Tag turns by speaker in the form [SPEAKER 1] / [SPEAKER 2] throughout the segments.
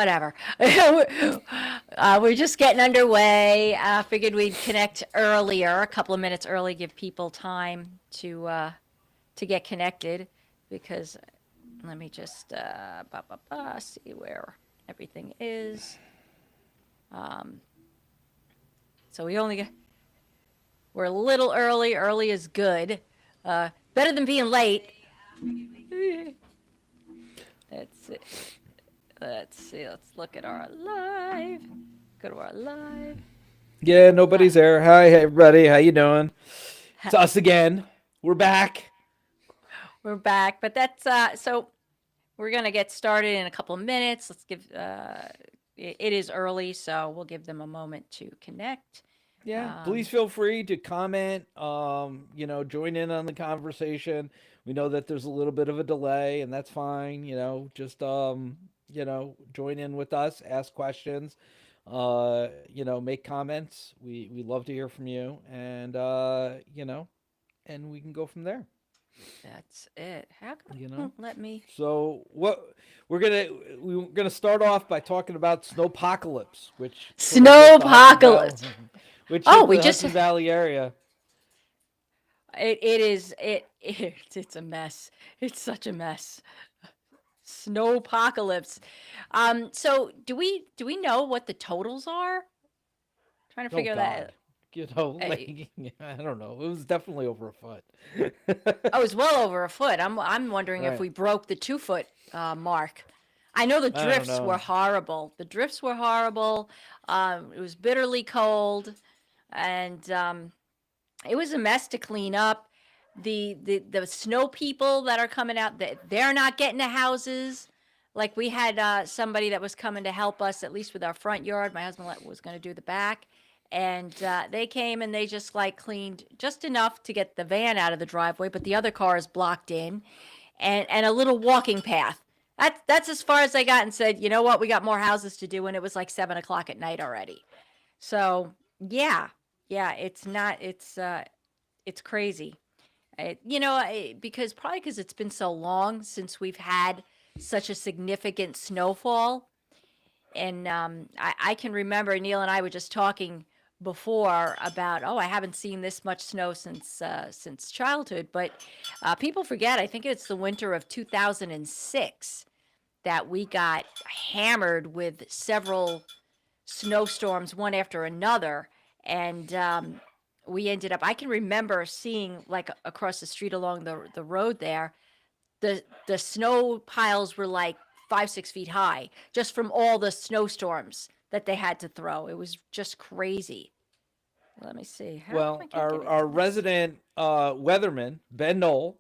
[SPEAKER 1] whatever. We're just getting underway. Figured we'd connect earlier, a couple of minutes early, give people time to get connected. Because let me just see where everything is. Um, so we're a little early. Early is good. Better than being late. Let's see. Let's see. Let's look at our live. Go to our live.
[SPEAKER 2] Yeah, nobody's
[SPEAKER 1] Live.
[SPEAKER 2] there. Hi, everybody. How you doing? It's us again. We're back.
[SPEAKER 1] We're back, but that's so we're gonna get started in a couple of minutes. Let's give. It is early, so we'll give them a moment to connect.
[SPEAKER 2] Yeah, please
[SPEAKER 1] Um,
[SPEAKER 2] feel free to comment. Join in on the conversation. We know that there's a little bit of a delay, and that's fine. Just join in with us, ask questions. Make comments. We love to hear from you, and and we can go from there.
[SPEAKER 1] that's it. How come
[SPEAKER 2] You
[SPEAKER 1] it
[SPEAKER 2] know.
[SPEAKER 1] won't let me?
[SPEAKER 2] So what we're gonna start off by talking about snowpocalypse, which quote unquote the Hudson Valley,
[SPEAKER 1] Snowpocalypse.
[SPEAKER 2] which
[SPEAKER 1] Oh,
[SPEAKER 2] hit
[SPEAKER 1] we
[SPEAKER 2] the
[SPEAKER 1] just
[SPEAKER 2] Hudson Valley area.
[SPEAKER 1] it's a mess. It's such a mess. Snowpocalypse. So do we know what the totals are? Trying to
[SPEAKER 2] Oh
[SPEAKER 1] figure
[SPEAKER 2] God,
[SPEAKER 1] that. Uh,
[SPEAKER 2] I don't know. It was definitely over a foot.
[SPEAKER 1] oh, it's well over a foot. I'm wondering if
[SPEAKER 2] Right.
[SPEAKER 1] we broke the 2 foot mark. I know the
[SPEAKER 2] I don't
[SPEAKER 1] drifts were
[SPEAKER 2] know.
[SPEAKER 1] horrible. The drifts were horrible. It was bitterly cold, and it was a mess to clean up. The snow people that are coming out, they're not getting to houses. Like we had somebody that was coming to help us, at least with our front yard. My husband was going to do the back, and they came and they just like cleaned just enough to get the van out of the driveway, but the other car is blocked in, and a little walking path. That's as far as I got, and said, you know what, we got more houses to do, and it was like 7 o'clock at night already. So yeah, yeah, it's crazy. Because probably because it's been so long since we've had such a significant snowfall. And I can remember Neil and I were just talking before about, oh, I haven't seen this much snow since childhood. But people forget. I think it's the winter of 2006 that we got hammered with several snowstorms, one after another, and we ended up. I can remember seeing like across the street along the road there, the snow piles were like 5 6 feet high just from all the snowstorms that they had to throw. It was just crazy. Let me see. How come I
[SPEAKER 2] Well,
[SPEAKER 1] can't get
[SPEAKER 2] our
[SPEAKER 1] into this?
[SPEAKER 2] resident weatherman Ben Knoll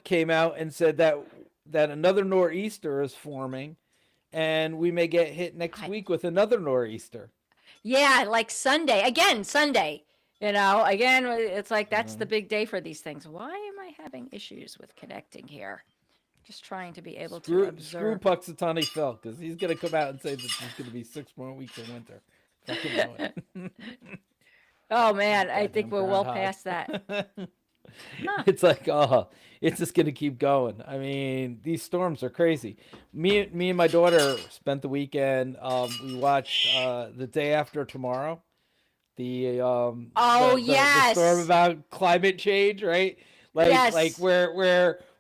[SPEAKER 2] came out and said that another nor'easter is forming, and we may get hit next
[SPEAKER 1] I
[SPEAKER 2] week with another nor'easter.
[SPEAKER 1] Yeah, like Sunday again. Sunday. Again, it's like that's the
[SPEAKER 2] Mhm.
[SPEAKER 1] big day for these things. Why am I having issues with connecting here? Just trying to be able to
[SPEAKER 2] Screw
[SPEAKER 1] observe.
[SPEAKER 2] Puxatawny Phil, because he's gonna come out and say that there's gonna be 6 more weeks of winter. Fucking know it.
[SPEAKER 1] Oh man, I think
[SPEAKER 2] Goddamn
[SPEAKER 1] we're well
[SPEAKER 2] groundhog.
[SPEAKER 1] past that. Huh.
[SPEAKER 2] It's like, oh, it's just gonna keep going. I mean, these storms are crazy. Me and my daughter spent the weekend. We watched the day after tomorrow.
[SPEAKER 1] Oh
[SPEAKER 2] The storm
[SPEAKER 1] yes,
[SPEAKER 2] about climate change, right? Like
[SPEAKER 1] yes,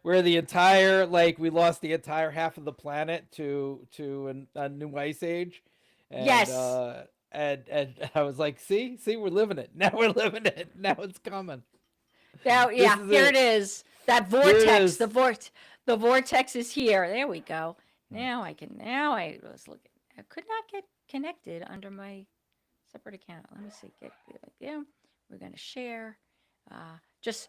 [SPEAKER 2] where the entire, like, we lost the entire half of the planet to a new ice age, and
[SPEAKER 1] yes.
[SPEAKER 2] uh and I was like, see, we're living it now. We're living it now. It's coming.
[SPEAKER 1] Now,
[SPEAKER 2] This
[SPEAKER 1] yeah,
[SPEAKER 2] is
[SPEAKER 1] here it
[SPEAKER 2] it.
[SPEAKER 1] is. That
[SPEAKER 2] Here it
[SPEAKER 1] vortex.
[SPEAKER 2] is.
[SPEAKER 1] The vortex is here. There we go. Now I can. Now I was looking. I could not get connected under my separate account. Let me see. Get yeah. We're gonna share. Just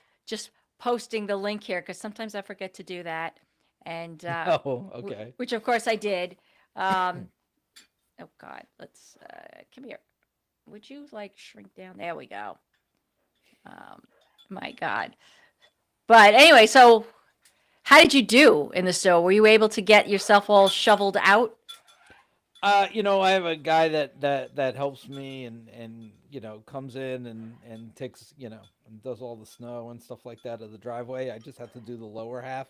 [SPEAKER 1] posting the link here because sometimes I forget to do that, and
[SPEAKER 2] Oh, okay.
[SPEAKER 1] which of course I did. Um, oh God, let's come here. Would you like shrink down? There we go. Um, my God. But anyway, so how did you do in the snow? Were you able to get yourself all shoveled out?
[SPEAKER 2] I have a guy that helps me, and comes in and takes, and does all the snow and stuff like that of the driveway. I just have to do the lower half.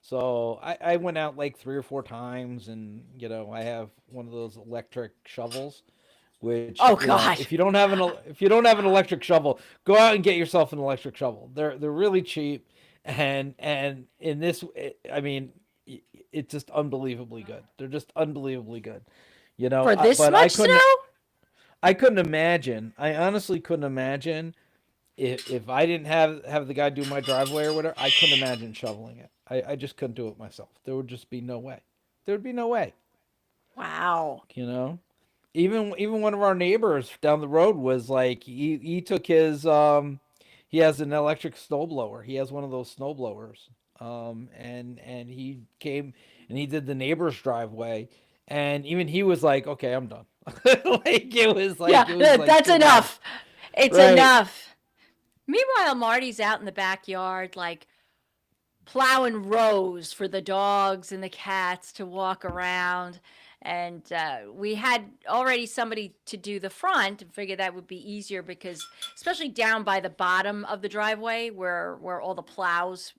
[SPEAKER 2] So I went out like 3 or 4 times, and I have one of those electric shovels. Which
[SPEAKER 1] Oh God.
[SPEAKER 2] if you don't have an electric shovel, go out and get yourself an electric shovel. They're really cheap, and in this, I mean, it's just unbelievably good. They're just unbelievably good.
[SPEAKER 1] For this
[SPEAKER 2] But
[SPEAKER 1] much snow?
[SPEAKER 2] I couldn't imagine. I honestly couldn't imagine if I didn't have the guy do my driveway or whatever. I couldn't imagine shoveling it. I just couldn't do it myself. There would just be no way. There would be no way.
[SPEAKER 1] Wow.
[SPEAKER 2] You know. Even one of our neighbors down the road was like he took his he has an electric snowblower. He has one of those snowblowers. And he came and he did the neighbor's driveway, and even he was like, "Okay, I'm done."
[SPEAKER 1] Yeah,
[SPEAKER 2] it was like
[SPEAKER 1] that's
[SPEAKER 2] too much.
[SPEAKER 1] enough. It's
[SPEAKER 2] Right.
[SPEAKER 1] enough. Meanwhile, Marty's out in the backyard, like plowing rows for the dogs and the cats to walk around. And we had already somebody to do the front and figured that would be easier because, especially down by the bottom of the driveway where all the plows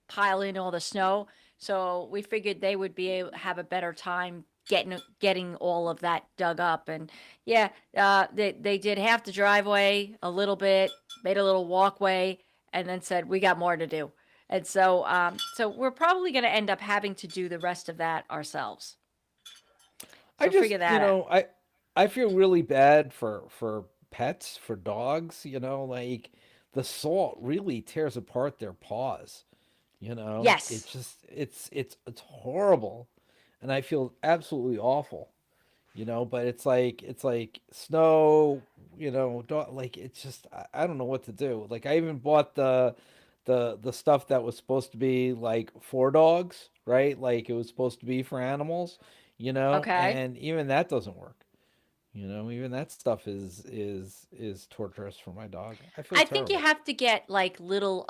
[SPEAKER 1] pile in all the snow. So we figured they would be able have a better time getting all of that dug up. And yeah, they did half the driveway a little bit, made a little walkway, and then said we got more to do. And so we're probably going to end up having to do the rest of that ourselves.
[SPEAKER 2] I
[SPEAKER 1] So
[SPEAKER 2] just
[SPEAKER 1] figure that out.
[SPEAKER 2] I feel really bad for pets, for dogs. Like the salt really tears apart their paws. It's
[SPEAKER 1] Yes.
[SPEAKER 2] just it's horrible, and I feel absolutely awful. But it's like snow. Like it's just I don't know what to do. Like I even bought the stuff that was supposed to be like for dogs, right? Like it was supposed to be for animals,
[SPEAKER 1] Okay.
[SPEAKER 2] and even that doesn't work. Even that stuff is torturous for my dog. I feel
[SPEAKER 1] I think you
[SPEAKER 2] terrible.
[SPEAKER 1] have to get like little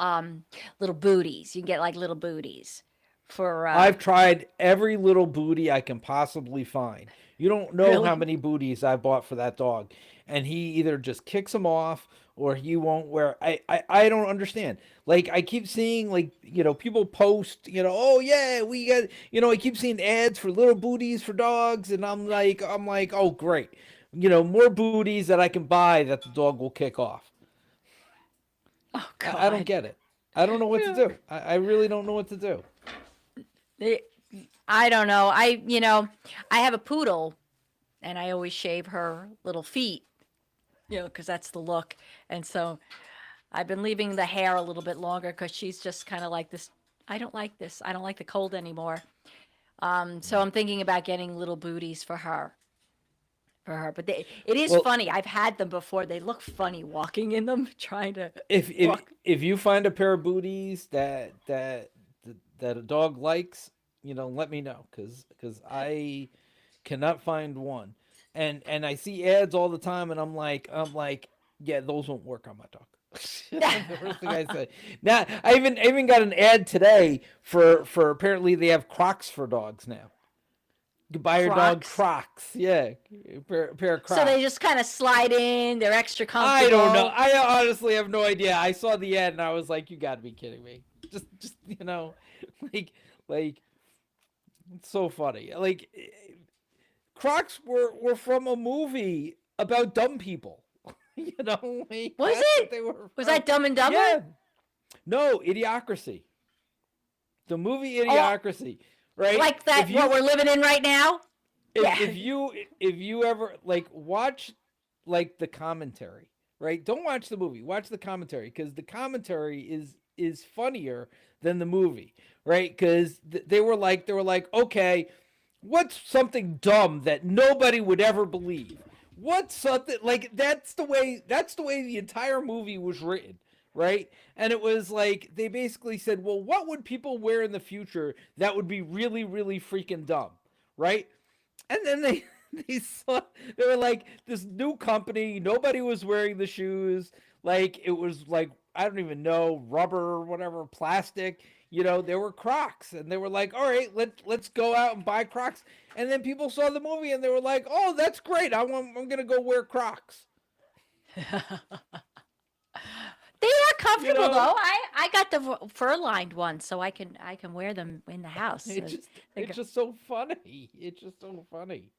[SPEAKER 1] booties. You can get like little booties for
[SPEAKER 2] I've tried every little booty I can possibly find. You don't know how
[SPEAKER 1] really.
[SPEAKER 2] many booties I bought for that dog. And he either just kicks them off or he won't wear. I don't understand. Like I keep seeing like, people post, oh yeah, we got, I keep seeing ads for little booties for dogs, and I'm like, oh great. More booties that I can buy that the dog will kick off.
[SPEAKER 1] Oh
[SPEAKER 2] I don't
[SPEAKER 1] God.
[SPEAKER 2] get it. I don't know what to
[SPEAKER 1] Yeah.
[SPEAKER 2] do. I really don't know what to do.
[SPEAKER 1] Eh, I don't know. I have a poodle and I always shave her little feet, because that's the look. And so I've been leaving the hair a little bit longer because she's just kind of like this. I don't like this. I don't like the cold anymore. So I'm thinking about getting little booties for her. But it is
[SPEAKER 2] Well,
[SPEAKER 1] funny. I've had them before. They look funny walking in them, trying to
[SPEAKER 2] if if
[SPEAKER 1] walk.
[SPEAKER 2] if you find a pair of booties that a dog likes, let me know, because I cannot find one, and I see ads all the time, and I'm like, yeah, those won't work on my dog. The first thing I say. Now I even got an ad today for apparently they have Crocs for dogs now. You can buy your dog
[SPEAKER 1] Crocs.
[SPEAKER 2] Crocs, yeah, a pair of
[SPEAKER 1] So they
[SPEAKER 2] Crocs.
[SPEAKER 1] just kind of slide in. They're extra
[SPEAKER 2] I don't know.
[SPEAKER 1] comfortable.
[SPEAKER 2] I honestly have no idea. I saw the ad and I was like, "You got to be kidding me!" Just like, like it's so funny. Like, Crocs were from a movie about dumb people. Like
[SPEAKER 1] Was
[SPEAKER 2] that's what
[SPEAKER 1] it?
[SPEAKER 2] they were
[SPEAKER 1] Was
[SPEAKER 2] from.
[SPEAKER 1] that Dumb and Dumber?
[SPEAKER 2] Yeah, no, Idiocracy. The movie
[SPEAKER 1] Oh,
[SPEAKER 2] Idiocracy, right?
[SPEAKER 1] like that. What we're living in right now?
[SPEAKER 2] If
[SPEAKER 1] Yeah.
[SPEAKER 2] if you if you ever like watch like the commentary, right? Don't watch the movie. Watch the commentary, because the commentary is funnier than the movie, right? Because they were like, okay, what's something dumb that nobody would ever believe? What's something like that's the way the entire movie was written, right? And it was like they basically said, well, what would people wear in the future that would be really really freaking dumb, right? And then they were like this new company. Nobody was wearing the shoes. Like it was like I don't even know, rubber or whatever, plastic. There were Crocs, and they were like, all right, let's go out and buy Crocs. And then people saw the movie and they were like, oh, that's great. I'm gonna go wear Crocs.
[SPEAKER 1] They are
[SPEAKER 2] You
[SPEAKER 1] comfortable
[SPEAKER 2] know,
[SPEAKER 1] though. I got the fur lined ones, so I can wear them in the house.
[SPEAKER 2] it
[SPEAKER 1] So
[SPEAKER 2] just
[SPEAKER 1] they
[SPEAKER 2] it's
[SPEAKER 1] go,
[SPEAKER 2] just so funny. It's just so funny.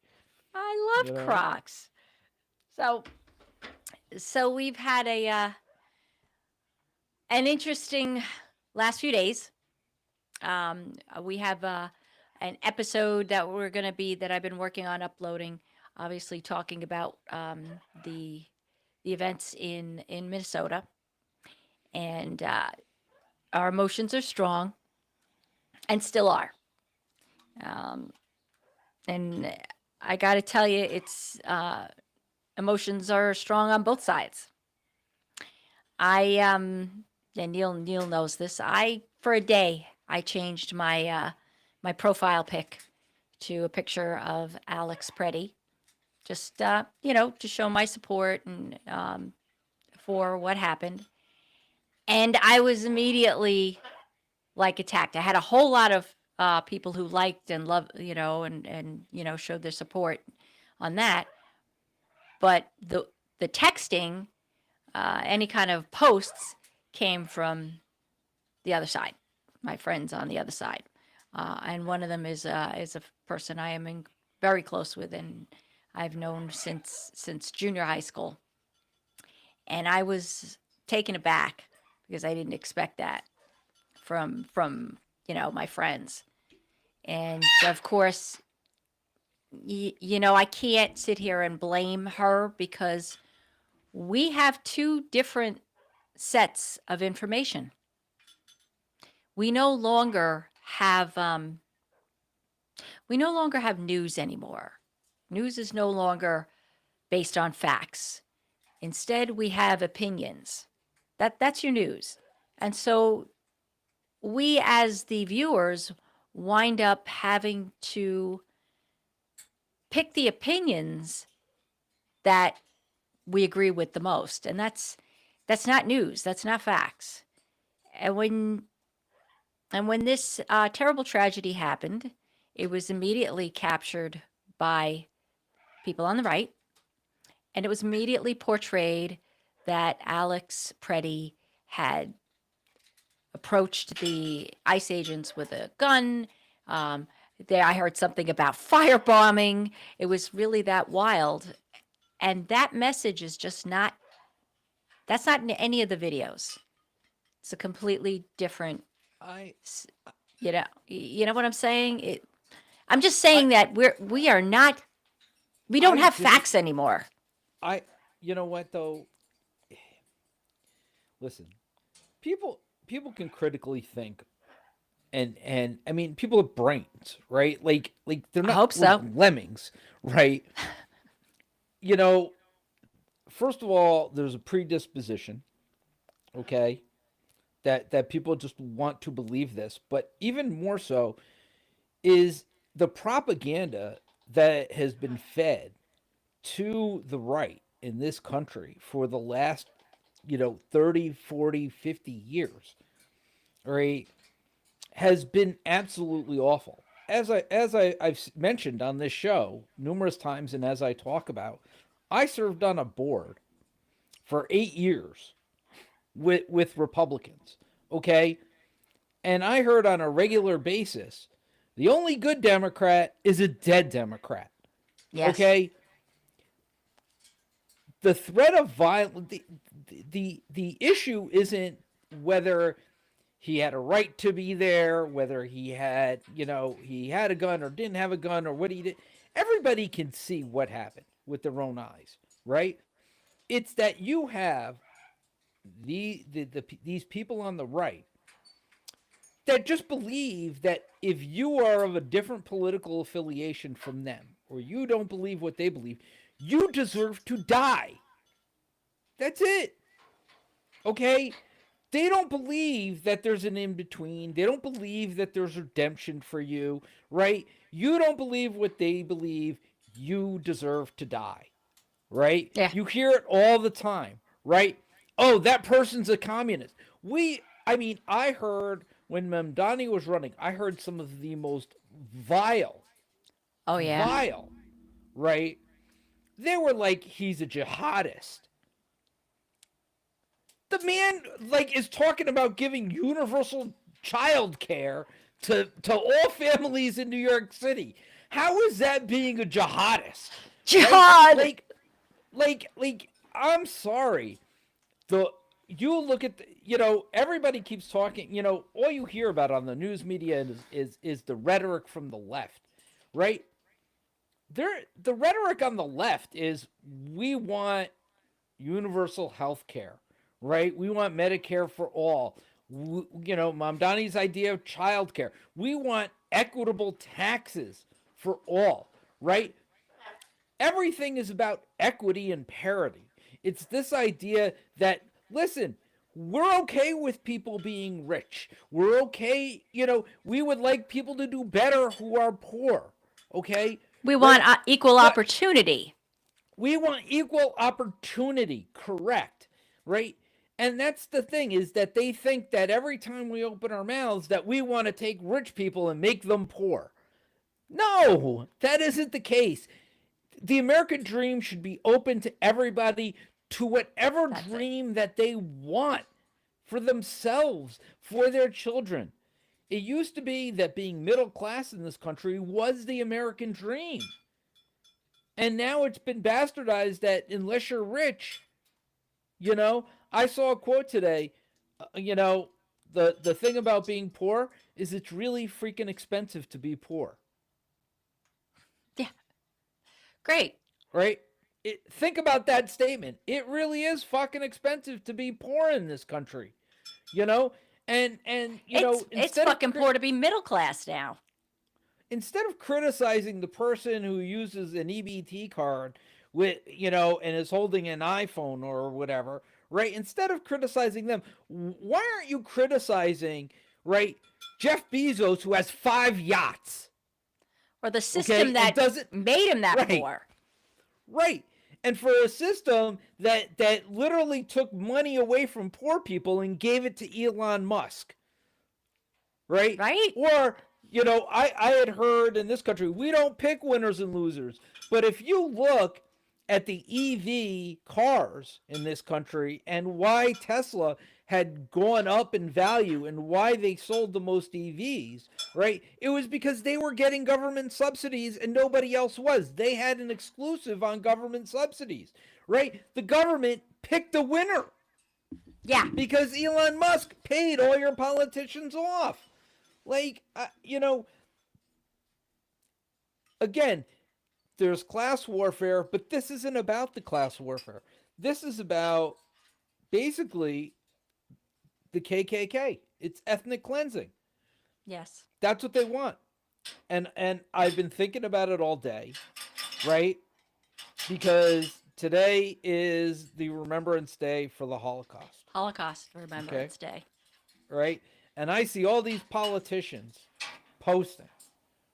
[SPEAKER 1] I
[SPEAKER 2] You
[SPEAKER 1] love
[SPEAKER 2] know.
[SPEAKER 1] Crocs. So so we've had a an interesting last few days. We have an episode that we're going to be that I've been working on uploading. Obviously, talking about the events in Minnesota, and our emotions are strong and still are. Um, and I got to tell you, it's emotions are strong on both sides. I and Neil knows this. I for a day I changed my profile pic to a picture of Alex Pretti, just to show my support and for what happened. And I was immediately like attacked. I had a whole lot of people who liked and loved, and showed their support on that. But the texting, any kind of posts, came from the other side, my friends on the other side, and one of them is a person I am very close with, and I've known since junior high school, and I was taken aback because I didn't expect that from my friends, and of course, I can't sit here and blame her because we have two different sets of information. We no longer have news anymore. News is no longer based on facts. Instead, we have opinions. That's your news. And so we as the viewers wind up having to pick the opinions that we agree with the most. And that's not news. That's not facts. And when this terrible tragedy happened, it was immediately captured by people on the right, and it was immediately portrayed that Alex Pretti had approached the ICE agents with a gun. Um, there, I heard something about firebombing. It was really that wild, and that message is just not. That's not in any of the videos. It's a completely different.
[SPEAKER 2] I
[SPEAKER 1] You know what I'm saying? I'm just
[SPEAKER 2] I
[SPEAKER 1] saying that we are not. We don't
[SPEAKER 2] I
[SPEAKER 1] have
[SPEAKER 2] dis
[SPEAKER 1] facts anymore.
[SPEAKER 2] I you know what though? Listen, people can critically think, and I mean people have brains, right? Like they're
[SPEAKER 1] I
[SPEAKER 2] not
[SPEAKER 1] hope
[SPEAKER 2] like
[SPEAKER 1] so.
[SPEAKER 2] lemmings, right? You know, first of all, there's a predisposition, okay, that people just want to believe this, but even more so is the propaganda that has been fed to the right in this country for the last 30, 40, 50 years, right, has been absolutely awful. I've mentioned on this show numerous times, and as I talk about, I served on a board for 8 years with Republicans. Okay, and I heard on a regular basis, the only good Democrat is a dead Democrat.
[SPEAKER 1] Yes.
[SPEAKER 2] Okay, the threat of violence, the issue isn't whether he had a right to be there, whether he had a gun or didn't have a gun or what he did. Everybody can see what happened with their own eyes, right? It's that you have these people on the right that just believe that if you are of a different political affiliation from them or you don't believe what they believe, you deserve to die. That's it. Okay? They don't believe that there's an in between. They don't believe that there's redemption for you, right? You don't believe what they believe. You deserve to die, right?
[SPEAKER 1] Yeah.
[SPEAKER 2] You hear it all the time, right? Oh, that person's a communist. I heard when Mamdani was running, I heard some of the most vile,
[SPEAKER 1] Oh yeah.
[SPEAKER 2] vile, right? They were like, he's a jihadist. The man like is talking about giving universal child care to all families in New York City. How is that being a jihadist? Right?
[SPEAKER 1] Jihad.
[SPEAKER 2] Like I'm sorry. The you look at everybody keeps talking, all you hear about on the news media is the rhetoric from the left, right? The rhetoric on the left is we want universal health care, right? We want Medicare for all. Mom Donnie's idea of child care. We want equitable taxes for all, right? Everything is about equity and parity. It's this idea that, listen, we're okay with people being rich. We're okay, we would like people to do better who are poor, okay?
[SPEAKER 1] We want equal
[SPEAKER 2] But
[SPEAKER 1] opportunity.
[SPEAKER 2] we want equal opportunity, correct, right? And that's the thing, is that they think that every time we open our mouths that we want to take rich people and make them poor. No, that isn't the case. The American dream should be open to everybody, to whatever dream that they want for themselves, for their children. It used to be that being middle class in this country was the American dream. And now it's been bastardized that unless you're rich, I saw a quote today, the thing about being poor is it's really freaking expensive to be poor.
[SPEAKER 1] Yeah. Great.
[SPEAKER 2] Right? Think about that statement. It really is fucking expensive to be poor in this country. And
[SPEAKER 1] it's fucking poor to be middle class now.
[SPEAKER 2] Instead of criticizing the person who uses an EBT card with, and is holding an iPhone or whatever, right? Instead of criticizing them, why aren't you criticizing, right, Jeff Bezos, who has 5 yachts?
[SPEAKER 1] Or the system that made him that poor.
[SPEAKER 2] Right. And for a system that literally took money away from poor people and gave it to Elon Musk. Right?
[SPEAKER 1] Right.
[SPEAKER 2] Or, I had heard in this country, we don't pick winners and losers. But if you look at the EV cars in this country and why Tesla had gone up in value and why they sold the most EVs, right? It was because they were getting government subsidies and nobody else was. They had an exclusive on government subsidies, right? The government picked the winner.
[SPEAKER 1] Yeah.
[SPEAKER 2] Because Elon Musk paid all your politicians off. Again, there's class warfare, but this isn't about the class warfare. This is about basically the KKK. It's ethnic cleansing.
[SPEAKER 1] Yes.
[SPEAKER 2] That's what they want. And I've been thinking about it all day, right? Because today is the Remembrance Day for the Holocaust.
[SPEAKER 1] Holocaust Remembrance Day.
[SPEAKER 2] Right? And I see all these politicians posting,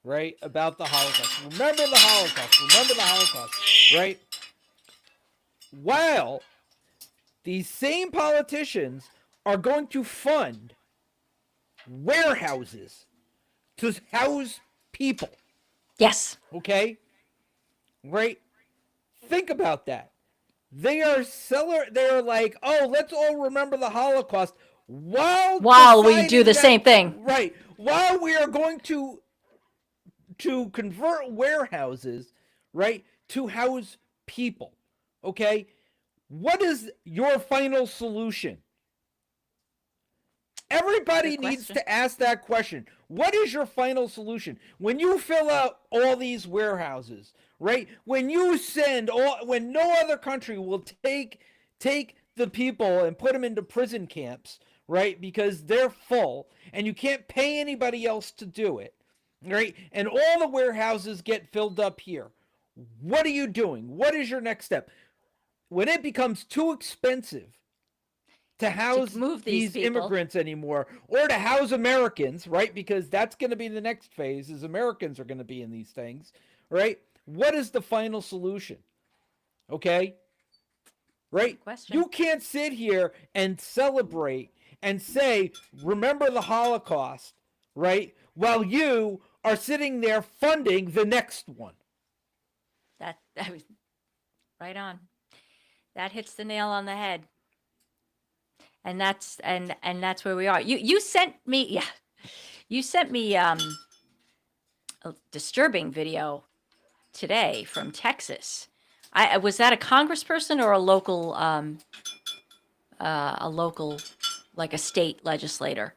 [SPEAKER 2] right, about the Holocaust. Remember the Holocaust. Remember the Holocaust. Right? While these same politicians are going to fund warehouses to house people.
[SPEAKER 1] Yes.
[SPEAKER 2] Okay? Right? Think about that. They are like, oh, let's all remember the Holocaust while
[SPEAKER 1] we do the same thing.
[SPEAKER 2] Right. While we are going to convert warehouses, right, to house people. Okay? What is your final solution? Everybody needs to ask that question. What is your final solution? When you fill out all these warehouses, right? When you when no other country will take the people and put them into prison camps, right? Because they're full and you can't pay anybody else to do it, right? And all the warehouses get filled up here. What are you doing? What is your next step? When it becomes too expensive to house these immigrants anymore, or to house Americans, right? Because that's going to be the next phase, is Americans are going to be in these things, right? What is the final solution? Okay? Right? You can't sit here and celebrate and say, remember the Holocaust, right? While you are sitting there funding the next one.
[SPEAKER 1] That was right on. That hits the nail on the head. and that's where we are. You sent me, yeah, you sent me a disturbing video today from Texas. I was that a congressperson or a local, like a state legislator?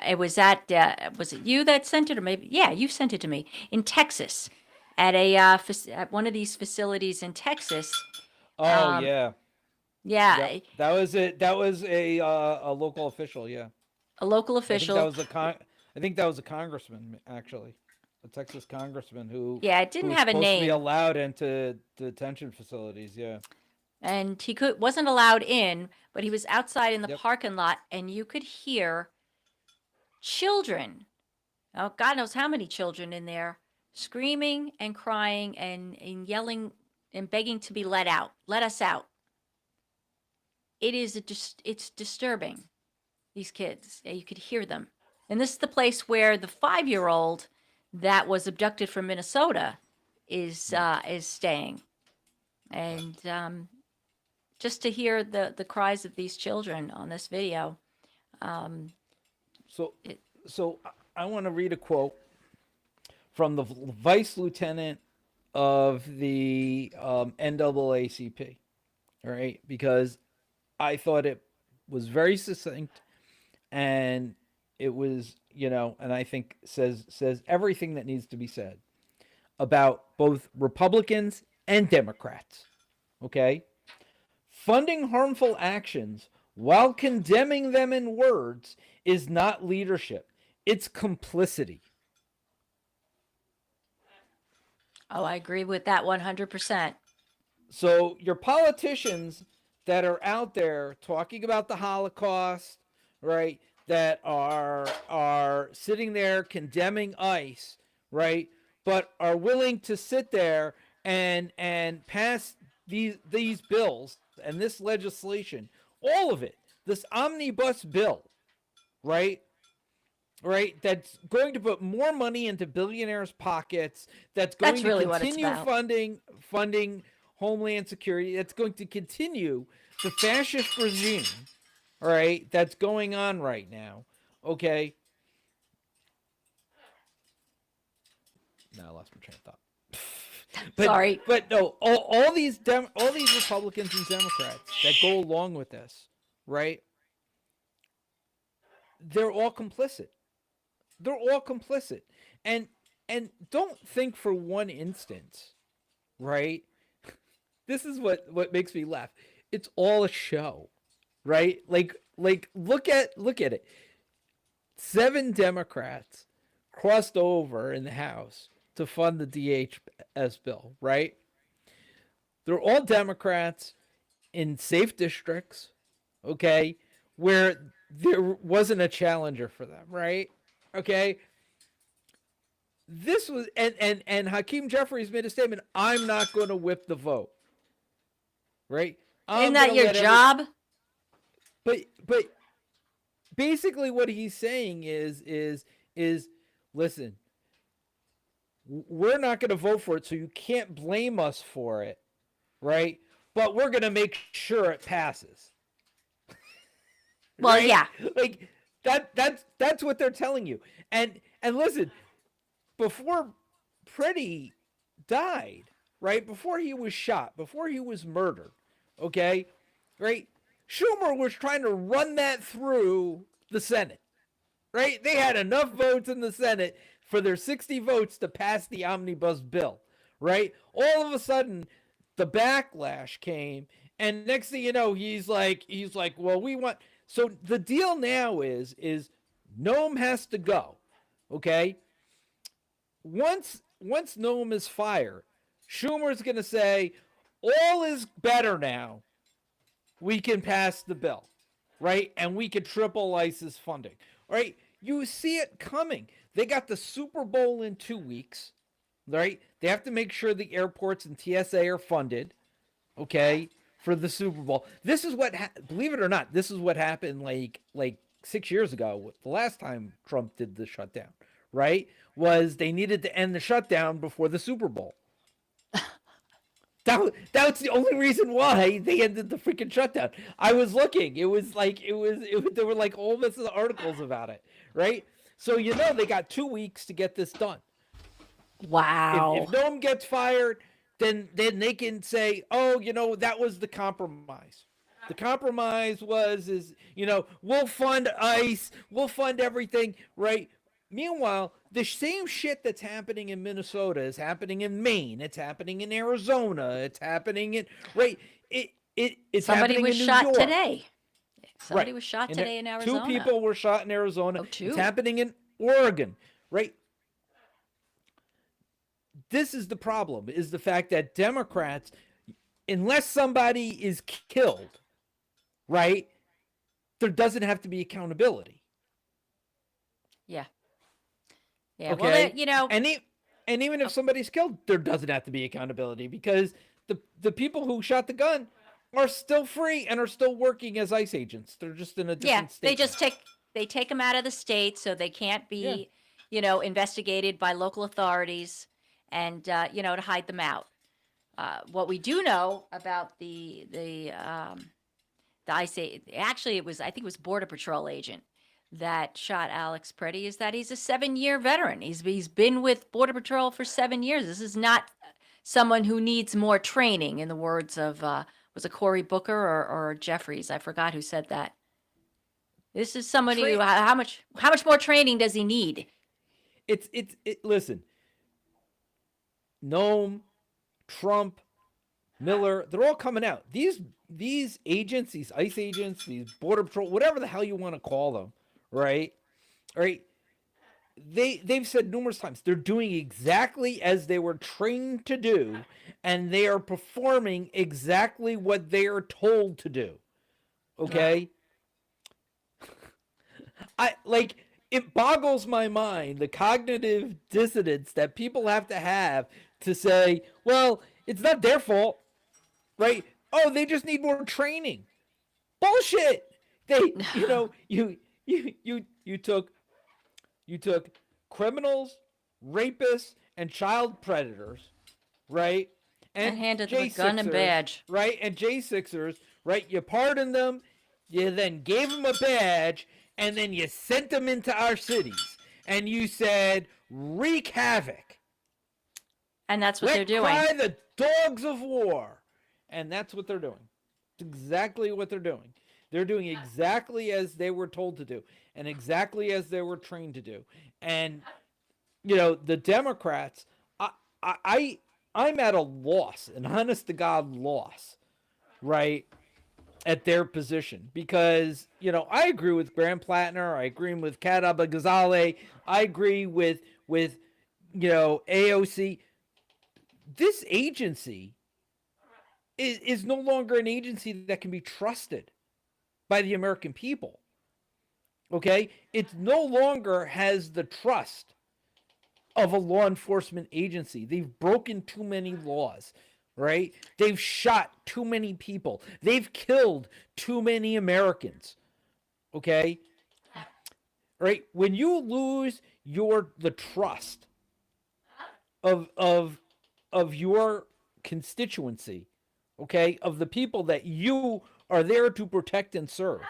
[SPEAKER 1] It was that was it you that sent it, or maybe yeah, you sent it to me in Texas at at one of these facilities in Texas.
[SPEAKER 2] Oh
[SPEAKER 1] Um,
[SPEAKER 2] yeah. Yep.
[SPEAKER 1] yeah,
[SPEAKER 2] That was it. That was a local official. Yeah.
[SPEAKER 1] a local
[SPEAKER 2] I think that
[SPEAKER 1] official.
[SPEAKER 2] was a con. I think that was a congressman actually, a Texas congressman
[SPEAKER 1] Yeah, it
[SPEAKER 2] who
[SPEAKER 1] didn't
[SPEAKER 2] was
[SPEAKER 1] have a
[SPEAKER 2] supposed to be
[SPEAKER 1] name,
[SPEAKER 2] allowed into detention facilities. Yeah.
[SPEAKER 1] and he could wasn't allowed in, but he was outside in the
[SPEAKER 2] Yep.
[SPEAKER 1] parking lot, and you could hear children. Oh, God knows how many children in there screaming and crying and yelling and begging to be let out. Let us out. It is just it's disturbing. These kids, yeah, you could hear them. And this is the place where the 5-year old that was abducted from Minnesota is staying. And just to hear the cries of these children on this video, um,
[SPEAKER 2] So
[SPEAKER 1] it,
[SPEAKER 2] so I want to read a quote from the vice lieutenant of the NAACP. All right, because I thought it was very succinct, and it was, and I think says everything that needs to be said about both Republicans and Democrats. Okay? Funding harmful actions while condemning them in words is not leadership. It's complicity.
[SPEAKER 1] oh, I agree with that 100%.
[SPEAKER 2] So your politicians that are out there talking about the Holocaust, right? That are sitting there condemning ICE, right? But are willing to sit there and pass these bills and this legislation, all of it, this omnibus bill, right? Right, that's going to put more money into billionaires' pockets, that's going
[SPEAKER 1] That's
[SPEAKER 2] to
[SPEAKER 1] really what it's
[SPEAKER 2] continue
[SPEAKER 1] about.
[SPEAKER 2] funding Homeland Security, that's going to continue the fascist regime, all right, that's going on right now. Okay. Now I lost my train of thought. but
[SPEAKER 1] Sorry.
[SPEAKER 2] but no, all these Republicans and Democrats that go along with this, right? They're all complicit. They're all complicit. And and don't think for one instance, right? This is what makes me laugh. It's all a show, right? Like look at it. 7 Democrats crossed over in the House to fund the DHS bill, right? They're all Democrats in safe districts, okay, where there wasn't a challenger for them, right? Okay, this was and Hakeem Jeffries made a statement. I'm not going to whip the vote, right?
[SPEAKER 1] Isn't
[SPEAKER 2] I'm going
[SPEAKER 1] that
[SPEAKER 2] to
[SPEAKER 1] your
[SPEAKER 2] let every.
[SPEAKER 1] job?
[SPEAKER 2] But basically, what he's saying is listen, we're not going to vote for it, so you can't blame us for it, right? But we're going to make sure it passes,
[SPEAKER 1] Well,
[SPEAKER 2] right?
[SPEAKER 1] yeah.
[SPEAKER 2] Like that's what they're telling you. And listen, before Pretti died, right? Before he was shot, before he was murdered, okay? Right? Schumer was trying to run that through the Senate, right? They had enough votes in the Senate for their 60 votes to pass the omnibus bill, right? All of a sudden, the backlash came, and next thing you know, he's like, well, we want. So the deal now is Noam has to go, okay? Once Noam is fired, Schumer's going to say, all is better now. We can pass the bill, right? And we can triple ICE's funding, right? You see it coming. They got the Super Bowl in 2 weeks, right? They have to make sure the airports and TSA are funded, okay, for the Super Bowl. This is what, believe it or not, this is what happened like 6 years ago, the last time Trump did the shutdown, right? Was they needed to end the shutdown before the Super Bowl. That's the only reason why they ended the freaking shutdown. I was looking. It was there were like all this of articles about it, right? So they got 2 weeks to get this done.
[SPEAKER 1] Wow.
[SPEAKER 2] If Noam gets fired, then they can say, oh, that was the compromise. The compromise is we'll fund ICE, we'll fund everything, right? Meanwhile, the same shit that's happening in Minnesota is happening in Maine. It's happening in Arizona. It's happening in it's
[SPEAKER 1] Somebody
[SPEAKER 2] happening
[SPEAKER 1] was
[SPEAKER 2] in New
[SPEAKER 1] shot
[SPEAKER 2] York.
[SPEAKER 1] today. Somebody
[SPEAKER 2] Right.
[SPEAKER 1] was shot
[SPEAKER 2] And
[SPEAKER 1] today in Arizona.
[SPEAKER 2] 2 people were shot in Arizona.
[SPEAKER 1] Oh, 2.
[SPEAKER 2] It's happening in Oregon, right? This is the problem, is the fact that Democrats, unless somebody is killed, right, there doesn't have to be accountability.
[SPEAKER 1] Yeah. Yeah.
[SPEAKER 2] Okay.
[SPEAKER 1] Well,
[SPEAKER 2] and even if somebody's killed, there doesn't have to be accountability, because the people who shot the gun are still free and are still working as ICE agents. They're just in a different state.
[SPEAKER 1] They just take them out of the state so they can't be, investigated by local authorities and to hide them out. What we do know about the ICE, actually I think it was Border Patrol agent that shot Alex Pretti, is that he's a 7-year veteran. He's been with Border Patrol for 7 years. This is not someone who needs more training, in the words of was it Cory Booker or Jeffries? I forgot who said that. This is somebody who, how much more training does he need?
[SPEAKER 2] Listen, Noam, Trump, Miller, they're all coming out. These agents, these ICE agents, these Border Patrol, whatever the hell you want to call them, right? They've said numerous times they're doing exactly as they were trained to do, and they are performing exactly what they are told to do. Okay? It boggles my mind, the cognitive dissonance that people have to say, well, it's not their fault, right? Oh, they just need more training. Bullshit. You took criminals, rapists, and child predators, right?
[SPEAKER 1] And handed them a gun and badge.
[SPEAKER 2] Right? And J6ers, right? You pardoned them, you then gave them a badge, and then you sent them into our cities. And you said, wreak havoc.
[SPEAKER 1] And that's what they're doing.
[SPEAKER 2] Cry the dogs of war. And that's what they're doing. It's exactly what they're doing. They're doing exactly as they were told to do, and exactly as they were trained to do. And the Democrats, I'm at a loss, an honest to God loss, right, at their position, because I agree with Graham Plattner, I agree with Kat Abba-Ghazaleh, I agree with AOC. This agency is no longer an agency that can be trusted by the American people. Okay? It no longer has the trust of a law enforcement agency. They've broken too many laws, right? They've shot too many people. They've killed too many Americans. Okay? Right? When you lose the trust of your constituency, okay, of the people that you are there to protect and serve,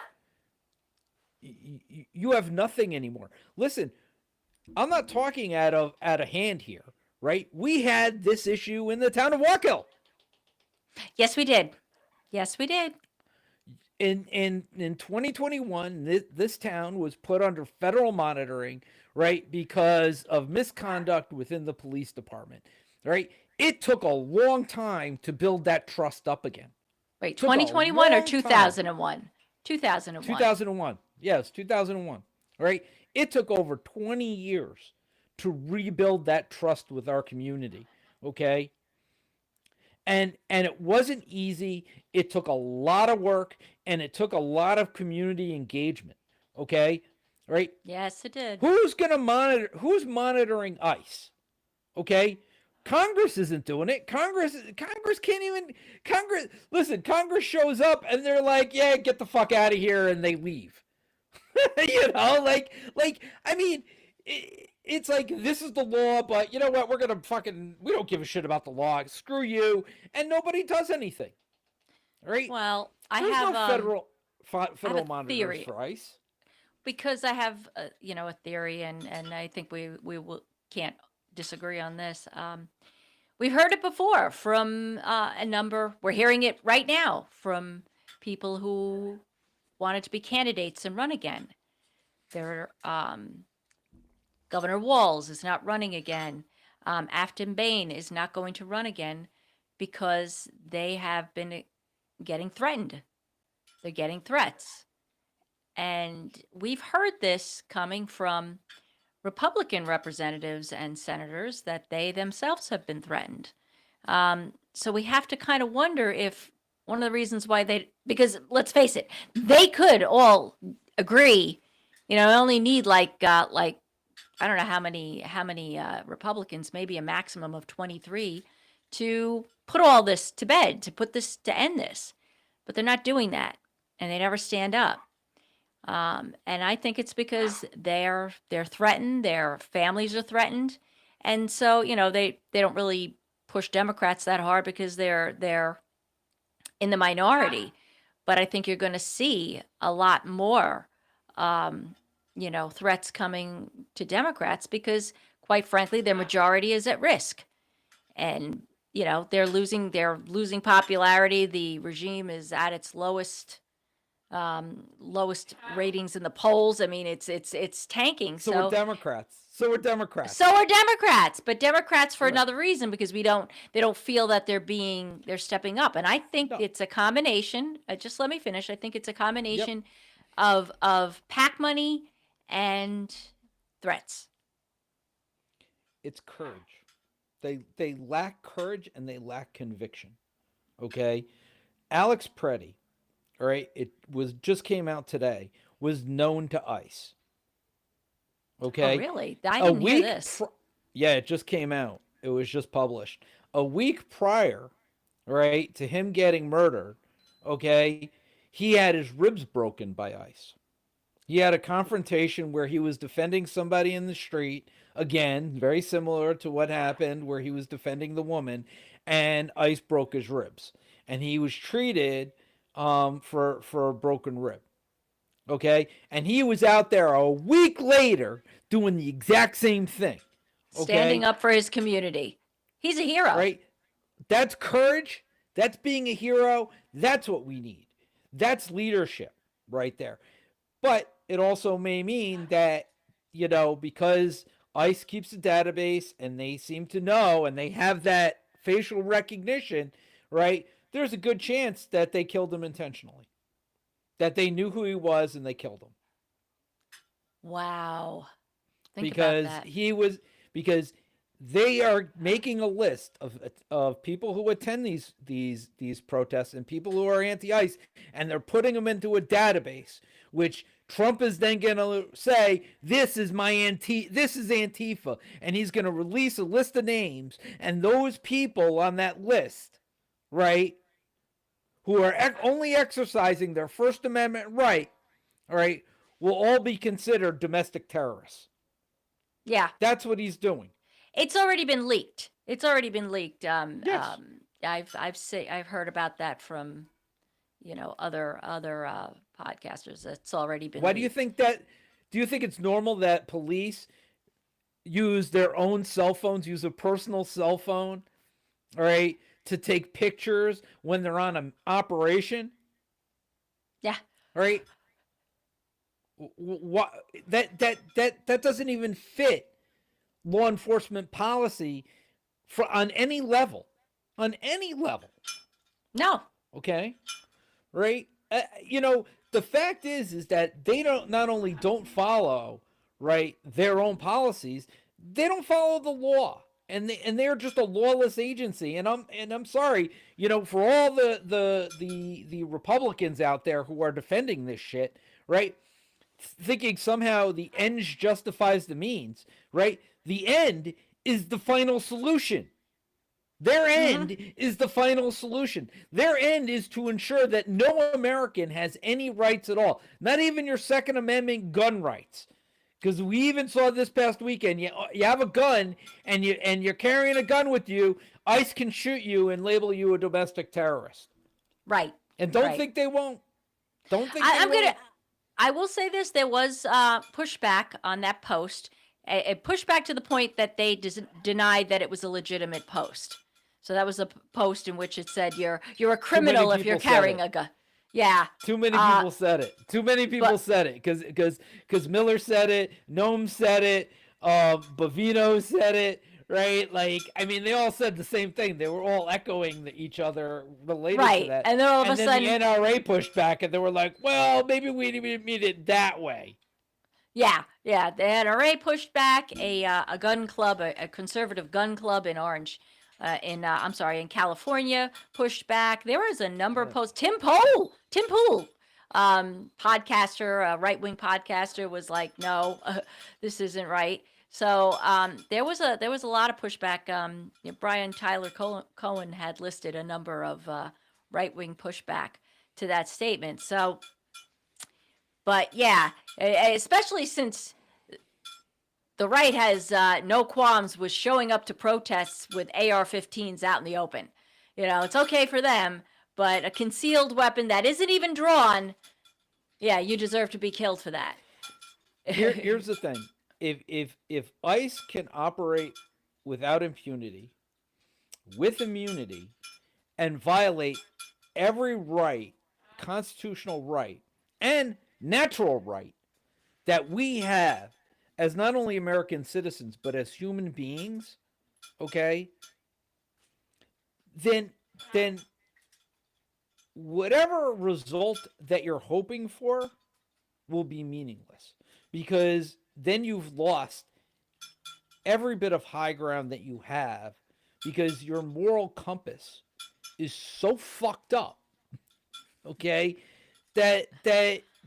[SPEAKER 2] you have nothing anymore. Listen, I'm not talking out of hand here, right? We had this issue in the town of Waukegan.
[SPEAKER 1] Yes, we did.
[SPEAKER 2] In 2021, this town was put under federal monitoring, right, because of misconduct within the police department, right? It took a long time to build that trust up again.
[SPEAKER 1] Wait, 2021 or 2001? 2001.
[SPEAKER 2] 2001. Yes, 2001. Right? It took over 20 years to rebuild that trust with our community. Okay? And it wasn't easy. It took a lot of work, and it took a lot of community engagement. Okay? Right?
[SPEAKER 1] Yes, it did.
[SPEAKER 2] Who's monitoring ICE? Okay? Congress isn't doing it. Congress can't even. Congress shows up and they're like, yeah, get the fuck out of here, and they leave. I mean, it's like, this is the law, but you know what? We don't give a shit about the law. Screw you. And nobody does anything. Right?
[SPEAKER 1] Well,
[SPEAKER 2] There's no
[SPEAKER 1] I have a
[SPEAKER 2] federal monitors
[SPEAKER 1] theory
[SPEAKER 2] for ICE.
[SPEAKER 1] because I have a theory, and I think can't disagree on this. We've heard it before from a number. We're hearing it right now from people who wanted to be candidates and run again. There, Governor Walz is not running again. Afton Bain is not going to run again because they have been getting threatened. They're getting threats. And we've heard this coming from Republican representatives and senators that they themselves have been threatened. So we have to kind of wonder if one of the reasons why because let's face it, they could all agree, only need like I don't know how many Republicans, maybe a maximum of 23, to put all this to bed, to end this, but they're not doing that, and they never stand up. And I think it's because they're threatened, their families are threatened, and so they don't really push Democrats that hard because they're in the minority. But I think you're going to see a lot more, threats coming to Democrats because, quite frankly, their majority is at risk, and they're losing popularity. The regime is at its lowest ratings in the polls. I mean, it's tanking.
[SPEAKER 2] So are Democrats. So are Democrats.
[SPEAKER 1] But Democrats for another reason, because they don't feel that they're stepping up. And I think it's a combination. Just let me finish. I think it's a combination of PAC money and threats.
[SPEAKER 2] It's courage. They lack courage and they lack conviction. Okay, Alex Pretti, all right, just came out today, was known to ICE. Okay.
[SPEAKER 1] Oh, really? I didn't hear this.
[SPEAKER 2] Yeah, it just came out. It was just published. A week prior, right, to him getting murdered, okay, he had his ribs broken by ICE. He had a confrontation where he was defending somebody in the street. Again, very similar to what happened where he was defending the woman, and ICE broke his ribs. And he was treated for a broken rib. Okay? And he was out there a week later doing the exact same thing. Okay?
[SPEAKER 1] Standing up for his community. He's a hero.
[SPEAKER 2] Right? That's courage. That's being a hero. That's what we need. That's leadership right there. But it also may mean that, because ICE keeps a database and they seem to know and they have that facial recognition, right? There's a good chance that they killed him intentionally. That they knew who he was and they killed him.
[SPEAKER 1] Wow. Think about that.
[SPEAKER 2] Because they are making a list of people who attend these protests and people who are anti-ICE, and they're putting them into a database, which Trump is then going to say, this is Antifa, and he's going to release a list of names, and those people on that list, right, who are only exercising their First Amendment right, all right, will all be considered domestic terrorists.
[SPEAKER 1] Yeah.
[SPEAKER 2] That's what he's doing.
[SPEAKER 1] It's already been leaked. Yes. I've heard about that from, other podcasters. It's already been.
[SPEAKER 2] Why
[SPEAKER 1] leaked.
[SPEAKER 2] do you think that? Do you think it's normal that police use their own cell phones, use a personal cell phone, all right, to take pictures when they're on an operation?
[SPEAKER 1] Yeah.
[SPEAKER 2] All right. What that doesn't even fit law enforcement policy on any level.
[SPEAKER 1] No.
[SPEAKER 2] Okay. Right. The fact is that they not only don't follow, right, their own policies, they don't follow the law, and they're just a lawless agency. And I'm sorry, for all the Republicans out there who are defending this shit, right, thinking somehow the ends justifies the means, right? The end is the final solution. Their end is the final solution. Their end is to ensure that no American has any rights at all, not even your Second Amendment gun rights. Because we even saw this past weekend. You have a gun and you're carrying a gun with you. ICE can shoot you and label you a domestic terrorist.
[SPEAKER 1] Right.
[SPEAKER 2] And don't
[SPEAKER 1] Right.
[SPEAKER 2] think they won't. Don't think
[SPEAKER 1] I,
[SPEAKER 2] they
[SPEAKER 1] I'm
[SPEAKER 2] won't.
[SPEAKER 1] gonna. I will say this: there was pushback on that post. A pushback to the point that they denied that it was a legitimate post. So that was a post in which it said you're a
[SPEAKER 2] Too many
[SPEAKER 1] criminal if you're
[SPEAKER 2] people said
[SPEAKER 1] carrying
[SPEAKER 2] it.
[SPEAKER 1] a gun. Yeah.
[SPEAKER 2] Too many people said it. Too many people
[SPEAKER 1] But
[SPEAKER 2] said it because Miller said it, Noam said it, Bavino said it, right? Like, I mean, they all said the same thing. They were all echoing each other related to
[SPEAKER 1] right,
[SPEAKER 2] that.
[SPEAKER 1] and then all of
[SPEAKER 2] And
[SPEAKER 1] a
[SPEAKER 2] then
[SPEAKER 1] sudden,
[SPEAKER 2] the NRA pushed back, and they were like, "Well, maybe we didn't mean it that way."
[SPEAKER 1] yeah, the NRA pushed back. A gun club, a conservative gun club in Orange, in California, pushed back. There was a number of
[SPEAKER 2] Yeah.
[SPEAKER 1] posts. Tim Pool, podcaster, a right wing podcaster, was like, no, this isn't right. So there was a lot of pushback. Brian Tyler Cohen had listed a number of right wing pushback to that statement. So, but yeah, especially since the right has no qualms with showing up to protests with AR-15s out in the open. It's okay for them, but a concealed weapon that isn't even drawn, yeah, you deserve to be killed for that.
[SPEAKER 2] Here's the thing: if ICE can operate without impunity, with immunity, and violate every right, constitutional right, and natural right that we have as not only American citizens but as human beings, okay, then whatever result that you're hoping for will be meaningless because then you've lost every bit of high ground that you have because your moral compass is so fucked up, okay, that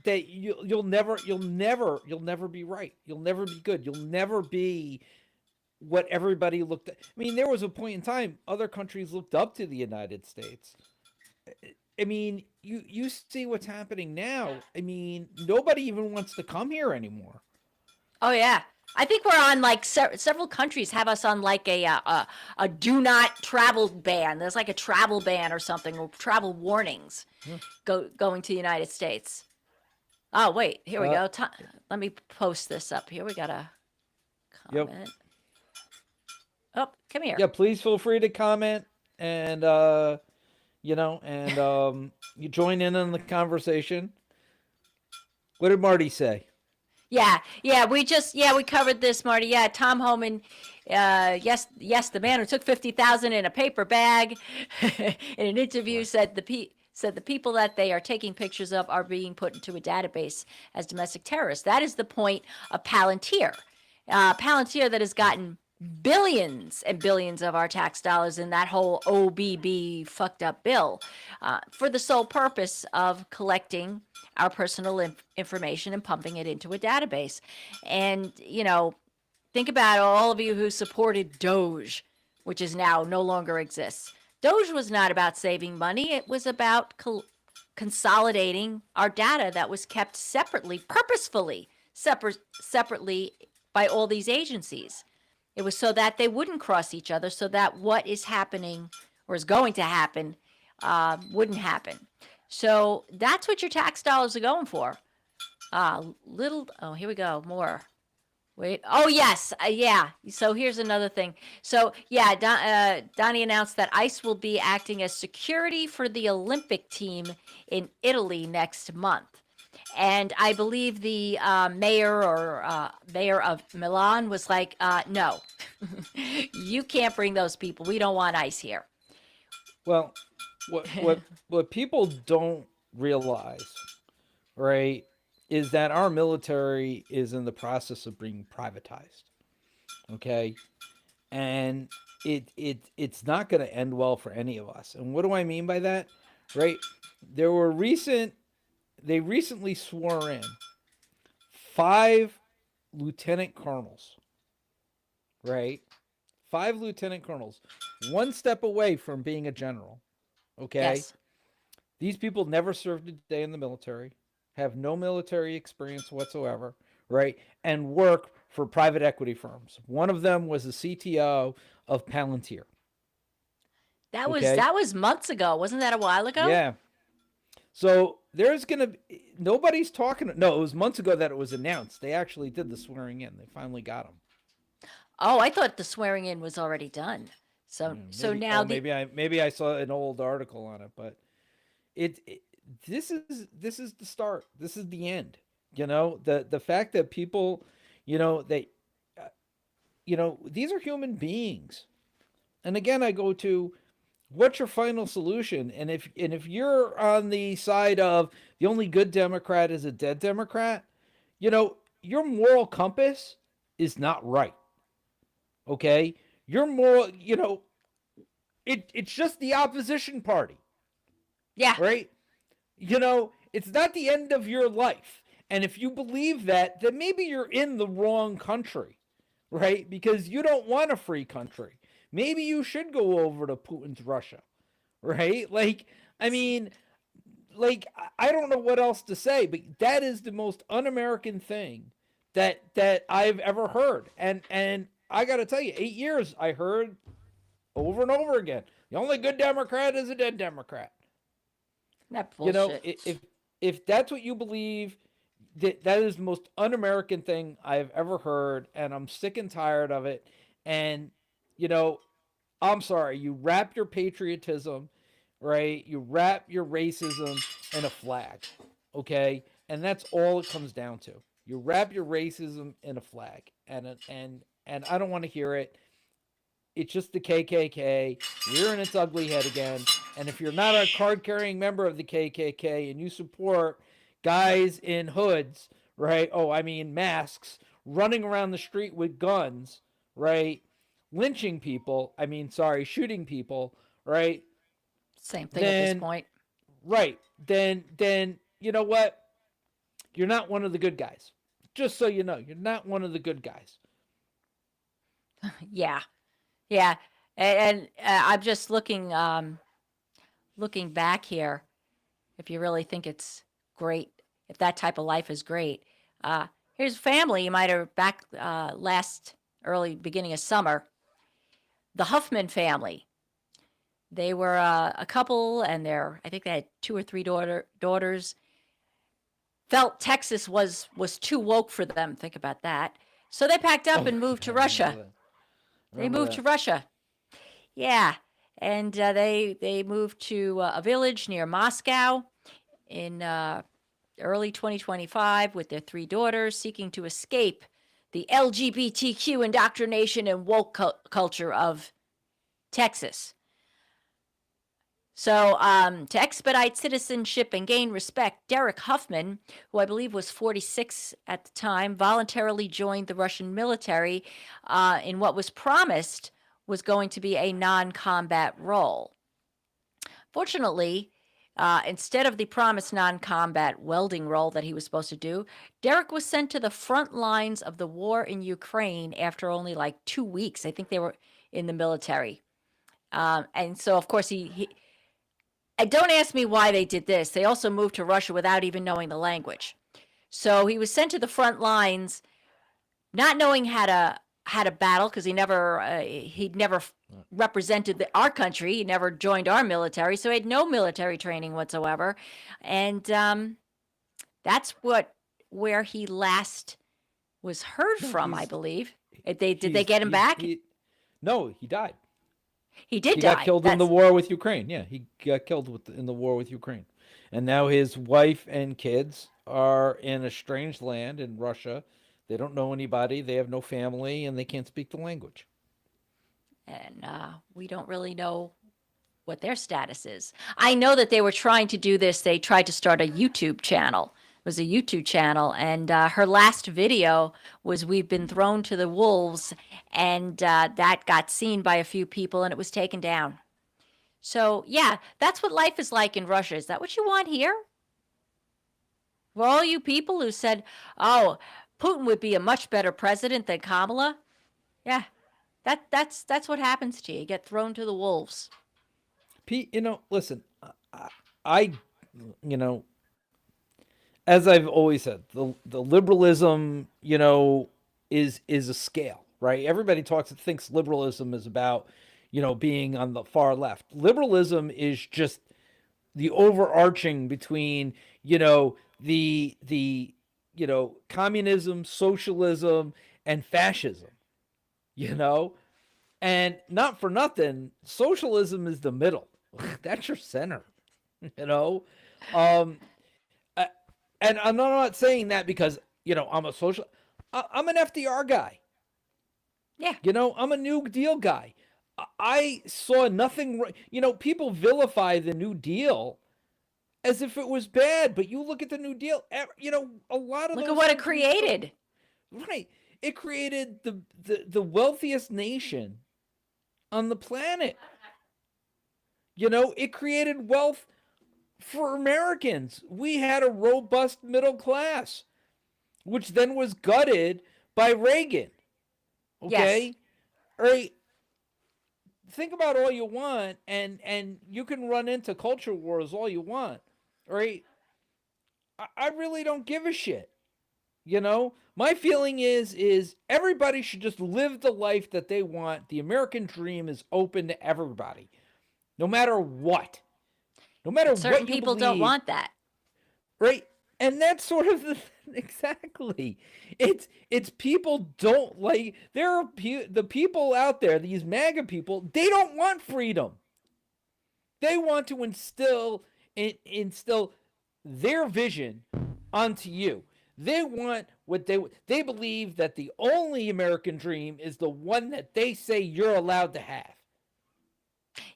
[SPEAKER 2] you'll never be right. You'll never be good. You'll never be what everybody looked at. I mean, there was a point in time other countries looked up to the United States. I mean, you see what's happening now. I mean, nobody even wants to come here anymore.
[SPEAKER 1] Oh yeah, I think we're on like several countries have us on like a do not travel ban. There's like a travel ban or something, or travel warnings going to the United States. Oh wait, here we go. Let me post this up here. We got a comment.
[SPEAKER 2] Yep.
[SPEAKER 1] Oh, come here.
[SPEAKER 2] Yeah, please feel free to comment and you join in on the conversation. What did Marty say?
[SPEAKER 1] Yeah, we covered this, Marty. Yeah, Tom Homan, yes, the man who took 50,000 in a paper bag, in an interview said the people that they are taking pictures of are being put into a database as domestic terrorists. That is the point of Palantir. Palantir that has gotten billions and billions of our tax dollars in that whole OBB fucked up bill for the sole purpose of collecting our personal information and pumping it into a database. And, think about all of you who supported Doge, which is now no longer exists. Doge was not about saving money. It was about consolidating our data that was kept separately, purposefully separately by all these agencies. It was so that they wouldn't cross each other, so that what is happening or is going to happen wouldn't happen. So that's what your tax dollars are going for. Here we go, more. Wait, oh yes, yeah. So here's another thing. So yeah, Donnie announced that ICE will be acting as security for the Olympic team in Italy next month. And I believe the mayor of Milan was like, no, you can't bring those people. We don't want ICE here.
[SPEAKER 2] Well, what people don't realize, right, is that our military is in the process of being privatized. Okay, and it's not going to end well for any of us. And what do I mean by that? Right, they recently swore in 5 lieutenant colonels, right? 5 lieutenant colonels, one step away from being a general. Okay.
[SPEAKER 1] Yes.
[SPEAKER 2] These people never served a day in the military, have no military experience whatsoever, right, and work for private equity firms. One of them was the CTO of Palantir.
[SPEAKER 1] That was
[SPEAKER 2] Okay.
[SPEAKER 1] that was months ago. Wasn't that a while ago?
[SPEAKER 2] Yeah. So there's going to be, nobody's talking. No, it was months ago that it was announced. They actually did the swearing in. They finally got him.
[SPEAKER 1] Oh, I thought the swearing in was already done. So
[SPEAKER 2] Maybe,
[SPEAKER 1] now
[SPEAKER 2] oh,
[SPEAKER 1] the
[SPEAKER 2] maybe I saw an old article on it, but it this is the start. This is the end. The fact that people, they these are human beings. And again, I go to, what's your final solution? And if you're on the side of the only good Democrat is a dead Democrat, your moral compass is not right. Okay? Your moral, it's just the opposition party,
[SPEAKER 1] yeah.
[SPEAKER 2] right? It's not the end of your life. And if you believe that, then maybe you're in the wrong country, right? Because you don't want a free country. Maybe you should go over to Putin's Russia, right? Like, I mean, like, I don't know what else to say, but that is the most un-American thing that I've ever heard. And I got to tell you, 8 years I heard over and over again, the only good Democrat is a dead Democrat.
[SPEAKER 1] That
[SPEAKER 2] You know,
[SPEAKER 1] bullshit.
[SPEAKER 2] if that's what you believe, that is the most un-American thing I've ever heard, and I'm sick and tired of it. And you know, I'm sorry, you wrap your patriotism, right? You wrap your racism in a flag, okay? And that's all it comes down to. You wrap your racism in a flag, and I don't want to hear it. It's just the KKK rearing its ugly head again. And if you're not a card carrying member of the KKK and you support guys in hoods, right? Oh, I mean, masks, running around the street with guns, right? Lynching people, I mean, sorry, shooting people, right?
[SPEAKER 1] Same thing at this
[SPEAKER 2] Then,
[SPEAKER 1] point.
[SPEAKER 2] right, then, you know what? You're not one of the good guys. Just so you know, you're not one of the good guys.
[SPEAKER 1] Yeah. Yeah. And I'm just looking back here. If you really think it's great, if that type of life is great, here's family you might have back last early beginning of summer. The Huffman family. They were a couple, and I think they had two or three daughters. Felt Texas was too woke for them. Think about that. So they packed up
[SPEAKER 2] Oh,
[SPEAKER 1] and moved to
[SPEAKER 2] yeah, I remember
[SPEAKER 1] Russia.
[SPEAKER 2] that.
[SPEAKER 1] They
[SPEAKER 2] Remember
[SPEAKER 1] moved
[SPEAKER 2] that.
[SPEAKER 1] to Russia. Yeah, and they moved to a village near Moscow in early 2025 with their three daughters, seeking to escape the LGBTQ indoctrination and woke culture of Texas. So, to expedite citizenship and gain respect, Derek Huffman, who I believe was 46 at the time, voluntarily joined the Russian military in what was promised was going to be a non combat role. Fortunately, instead of the promised non combat welding role that he was supposed to do, Derek was sent to the front lines of the war in Ukraine after only like 2 weeks. I think they were in the military. And so, of course, he and don't ask me why they did this. They also moved to Russia without even knowing the language. So he was sent to the front lines, not knowing how to battle because he'd never represented our country. He never joined our military, so he had no military training whatsoever. And that's where he last was heard
[SPEAKER 2] No,
[SPEAKER 1] from, I believe. Did they
[SPEAKER 2] he's
[SPEAKER 1] get him back?
[SPEAKER 2] no, he died.
[SPEAKER 1] He did
[SPEAKER 2] He got
[SPEAKER 1] die.
[SPEAKER 2] killed in the
[SPEAKER 1] That's
[SPEAKER 2] war with Ukraine. Yeah, he got killed in the war with Ukraine. And now his wife and kids are in a strange land in Russia. They don't know anybody, they have no family, and they can't speak the language.
[SPEAKER 1] and we don't really know what their status is. I know that they were trying to do this. They tried to start a YouTube channel. It was a YouTube channel, and her last video was "We've been thrown to the wolves," and that got seen by a few people, and it was taken down. So yeah, that's what life is like in Russia. Is that what you want here? For all you people who said, "Oh, Putin would be a much better president than Kamala," yeah, that's what happens to you. You get thrown to the wolves.
[SPEAKER 2] Pete, listen, I you know, as I've always said, the liberalism, is a scale, right? Everybody thinks liberalism is about, being on the far left. Liberalism is just the overarching between, the communism, socialism, and fascism, you know? And not for nothing, socialism is the middle. That's your center, you know? Um, I, and I'm not saying that because, I'm a social, I'm an FDR guy.
[SPEAKER 1] Yeah.
[SPEAKER 2] I'm a New Deal guy. I saw nothing, people vilify the New Deal as if it was bad, but you look at the New Deal, a lot of
[SPEAKER 1] Look at
[SPEAKER 2] those
[SPEAKER 1] what it
[SPEAKER 2] countries,
[SPEAKER 1] created.
[SPEAKER 2] right, it created the wealthiest nation on the planet. It created wealth for Americans. We had a robust middle class, which then was gutted by Reagan.
[SPEAKER 1] Yes.
[SPEAKER 2] Okay? All right. Think about all you want, and you can run into culture wars all you want. All right? I really don't give a shit. My feeling is everybody should just live the life that they want. The American dream is open to everybody, no matter what. No matter
[SPEAKER 1] But certain
[SPEAKER 2] what you
[SPEAKER 1] people don't
[SPEAKER 2] believe,
[SPEAKER 1] want that.
[SPEAKER 2] right? And that's sort of exactly. It's people don't like there are the people out there, these MAGA people, they don't want freedom. They want to instill their vision onto you. They want what they believe that the only American dream is the one that they say you're allowed to have.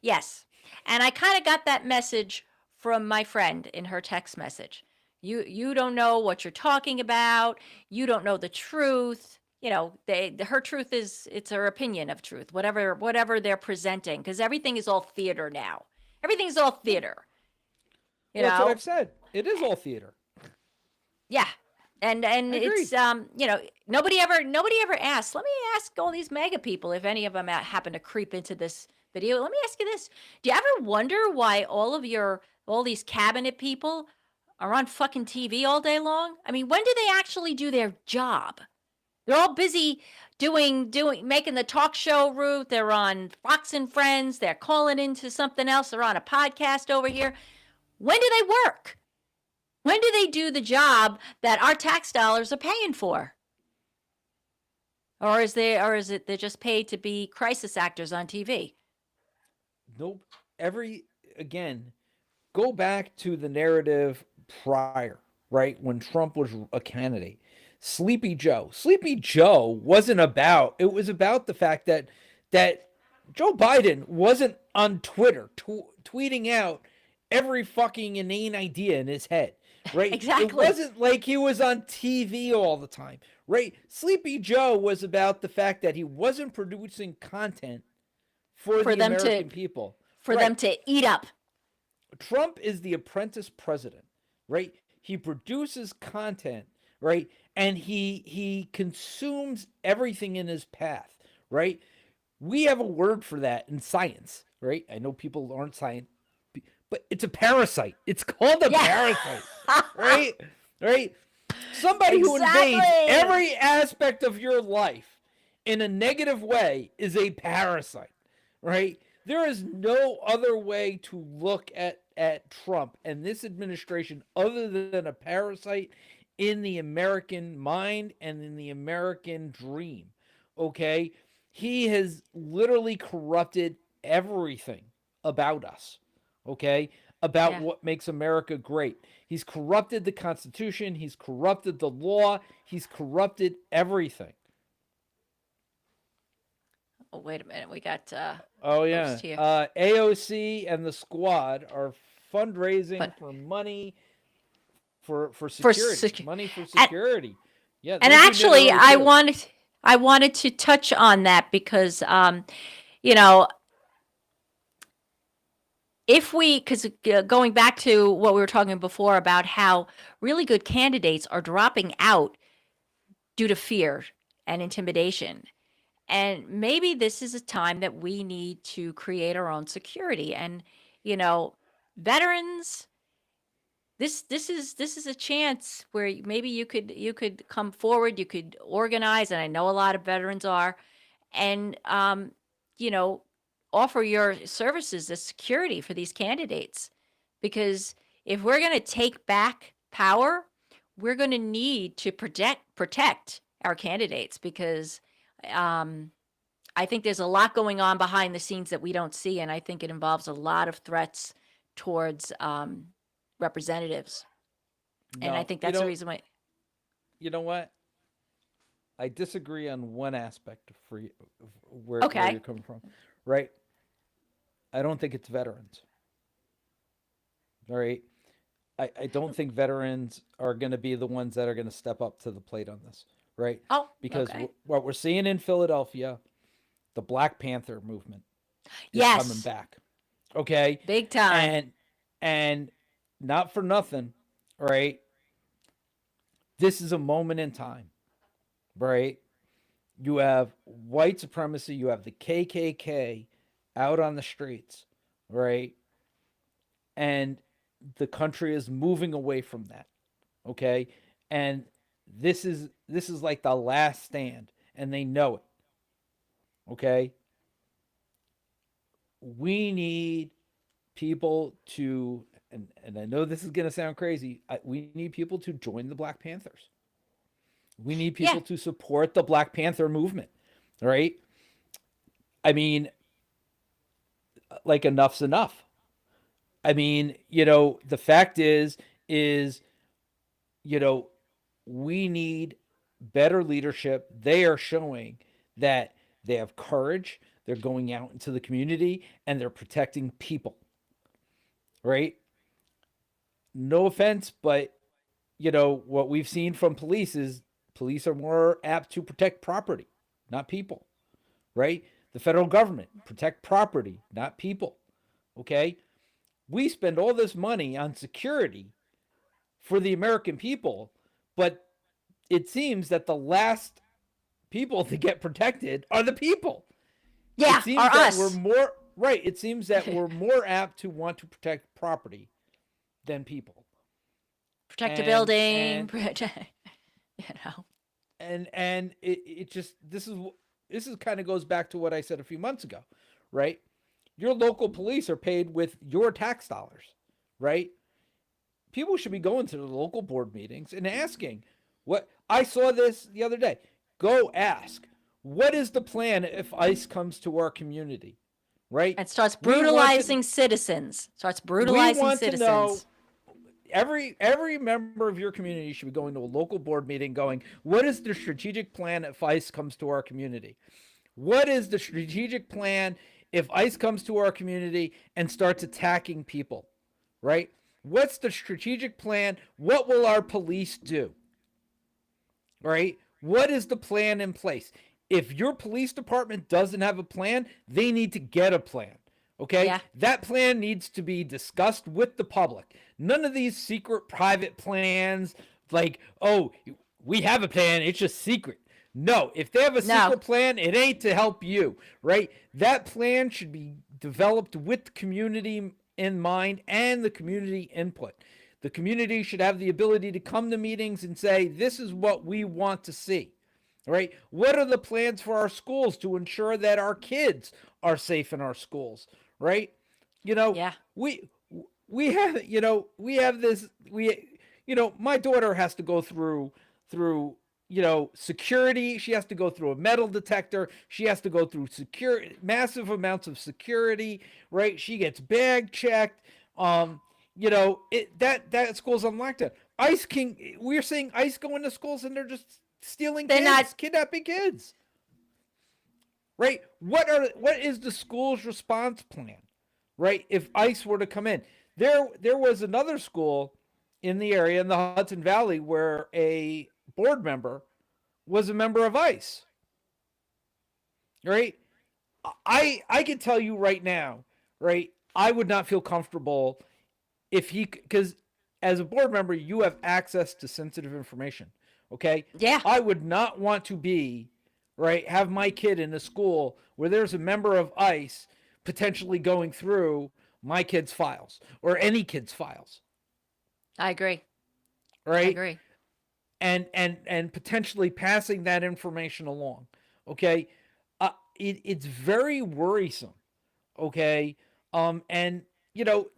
[SPEAKER 1] Yes. And I kind of got that message from my friend in her text message. You don't know what you're talking about. You don't know the truth. Her truth is it's her opinion of truth, whatever they're presenting, because everything is all theater now. Everything is all theater. You
[SPEAKER 2] Well, that's what
[SPEAKER 1] know?
[SPEAKER 2] I've said. It is all theater.
[SPEAKER 1] Yeah. And
[SPEAKER 2] I
[SPEAKER 1] it's
[SPEAKER 2] agree.
[SPEAKER 1] nobody ever asked. Let me ask all these mega people if any of them happen to creep into this video. Let me ask you this. Do you ever wonder why all these cabinet people are on fucking TV all day long? I mean, when do they actually do their job? They're all busy making the talk show route. They're on Fox and Friends. They're calling into something else. They're on a podcast over here. When do they work? When do they do the job that our tax dollars are paying for? Or is it they're just paid to be crisis actors on TV?
[SPEAKER 2] Nope. Again, go back to the narrative prior, right? When Trump was a candidate. Sleepy Joe. Sleepy Joe wasn't about, it was about the fact that Joe Biden wasn't on Twitter tweeting out every fucking inane idea in his head, right? It
[SPEAKER 1] Exactly.
[SPEAKER 2] wasn't like he was on TV all the time, right? Sleepy Joe was about the fact that he wasn't producing content for
[SPEAKER 1] For
[SPEAKER 2] the
[SPEAKER 1] them to
[SPEAKER 2] American people.
[SPEAKER 1] for them
[SPEAKER 2] Right.
[SPEAKER 1] to eat up.
[SPEAKER 2] Trump is the apprentice president, right? He produces content, right? And he consumes everything in his path, right? We have a word for that in science, right? I know people aren't science, but it's a parasite. It's called a
[SPEAKER 1] Yeah.
[SPEAKER 2] parasite, right? Right? Somebody who invades
[SPEAKER 1] Exactly.
[SPEAKER 2] every aspect of your life in a negative way is a parasite, right? There is no other way to look at Trump and this administration other than a parasite in the American mind and in the American dream. Okay? He has literally corrupted everything about us. Okay? About
[SPEAKER 1] Yeah.
[SPEAKER 2] what makes America great. He's corrupted the Constitution, he's corrupted the law, he's corrupted everything.
[SPEAKER 1] Oh, wait a minute. We got
[SPEAKER 2] Oh
[SPEAKER 1] post
[SPEAKER 2] yeah.
[SPEAKER 1] here.
[SPEAKER 2] AOC and the squad are fundraising
[SPEAKER 1] But
[SPEAKER 2] for money for
[SPEAKER 1] for
[SPEAKER 2] security. Money for
[SPEAKER 1] and
[SPEAKER 2] security. Yeah,
[SPEAKER 1] and
[SPEAKER 2] they did it
[SPEAKER 1] actually,
[SPEAKER 2] early too.
[SPEAKER 1] I wanted to touch on that because you know, if we because going back to what we were talking before about how really good candidates are dropping out due to fear and intimidation. And maybe this is a time that we need to create our own security. And, you know, veterans, this is a chance where maybe you could come forward, you could organize, and I know a lot of veterans are, and you know, offer your services as security for these candidates, because if we're going to take back power, we're going to need to protect our candidates, because um, I think there's a lot going on behind the scenes that we don't see, and I think it involves a lot of threats towards representatives. And I
[SPEAKER 2] No,
[SPEAKER 1] think that's the reason why.
[SPEAKER 2] you know what? I disagree on one aspect for you, where
[SPEAKER 1] Okay.
[SPEAKER 2] you're coming from, right? I don't think it's veterans. All right. I don't think veterans are going to be the ones that are going to step up to the plate on this, right?
[SPEAKER 1] Oh,
[SPEAKER 2] Because
[SPEAKER 1] okay.
[SPEAKER 2] what we're seeing in Philadelphia, the Black Panther movement is coming
[SPEAKER 1] Yes,
[SPEAKER 2] back. Okay?
[SPEAKER 1] big time.
[SPEAKER 2] And not for nothing, right? This is a moment in time, right? You have white supremacy, you have the KKK out on the streets, right? And the country is moving away from that. Okay? And this is like the last stand and they know it. Okay? We need people to and I know this is going to sound crazy. We need people to join the Black Panthers. We need
[SPEAKER 1] Yeah,
[SPEAKER 2] people to support the Black Panther movement, right? I mean, like enough's enough. I mean, the fact is, you know, we need better leadership. They are showing that they have courage. They're going out into the community and they're protecting people, right? No offense, but what we've seen from police is police are more apt to protect property, not people, right? The federal government protect property, not people. Okay? We spend all this money on security for the American people, but it seems that the last people to get protected are the people. It
[SPEAKER 1] yeah, or
[SPEAKER 2] seems that we're
[SPEAKER 1] us.
[SPEAKER 2] more right. It seems that we're more apt to want to protect property than people.
[SPEAKER 1] Protect a
[SPEAKER 2] And
[SPEAKER 1] building,
[SPEAKER 2] and
[SPEAKER 1] protect, you know.
[SPEAKER 2] and it just this is kind of goes back to what I said a few months ago, right? Your local police are paid with your tax dollars, right? People should be going to the local board meetings and asking what I saw this the other day. Go ask, what is the plan if ICE comes to our community, right?
[SPEAKER 1] And starts
[SPEAKER 2] We want to
[SPEAKER 1] brutalizing citizens. Starts
[SPEAKER 2] we
[SPEAKER 1] brutalizing
[SPEAKER 2] want to know
[SPEAKER 1] citizens.
[SPEAKER 2] every member of your community should be going to a local board meeting going, what is the strategic plan if ICE comes to our community? What is the strategic plan if ICE comes to our community and starts attacking people, right? What's the strategic plan? What will our police do? Right? What is the plan in place? If your police department doesn't have a plan, they need to get a plan. Okay?
[SPEAKER 1] Yeah.
[SPEAKER 2] That plan needs to be discussed with the public. None of these secret private plans like, oh, we have a plan, it's just secret. No, if they have a
[SPEAKER 1] No.
[SPEAKER 2] secret plan, it ain't to help you, right? That plan should be developed with the community in mind and the community input. The community should have the ability to come to meetings and say, this is what we want to see, right? What are the plans for our schools to ensure that our kids are safe in our schools, right? You know,
[SPEAKER 1] Yeah.
[SPEAKER 2] we have, we have this, my daughter has to go through security. She has to go through a metal detector. She has to go through massive amounts of security, right? She gets bag checked. That school's on lockdown. We're seeing ICE go into schools and they're just stealing
[SPEAKER 1] They're not.
[SPEAKER 2] kids, kidnapping kids. Right? What is the school's response plan? Right? If ICE were to come in. There was another school in the area in the Hudson Valley where a board member was a member of ICE. Right? I can tell you right now, right? I would not feel comfortable because as a board member, you have access to sensitive information. Okay?
[SPEAKER 1] Yeah.
[SPEAKER 2] I would not want to have my kid in a school where there's a member of ICE potentially going through my kid's files or any kid's files.
[SPEAKER 1] I agree. I
[SPEAKER 2] right?
[SPEAKER 1] agree.
[SPEAKER 2] And potentially passing that information along. Okay, it's very worrisome. Okay, and you know,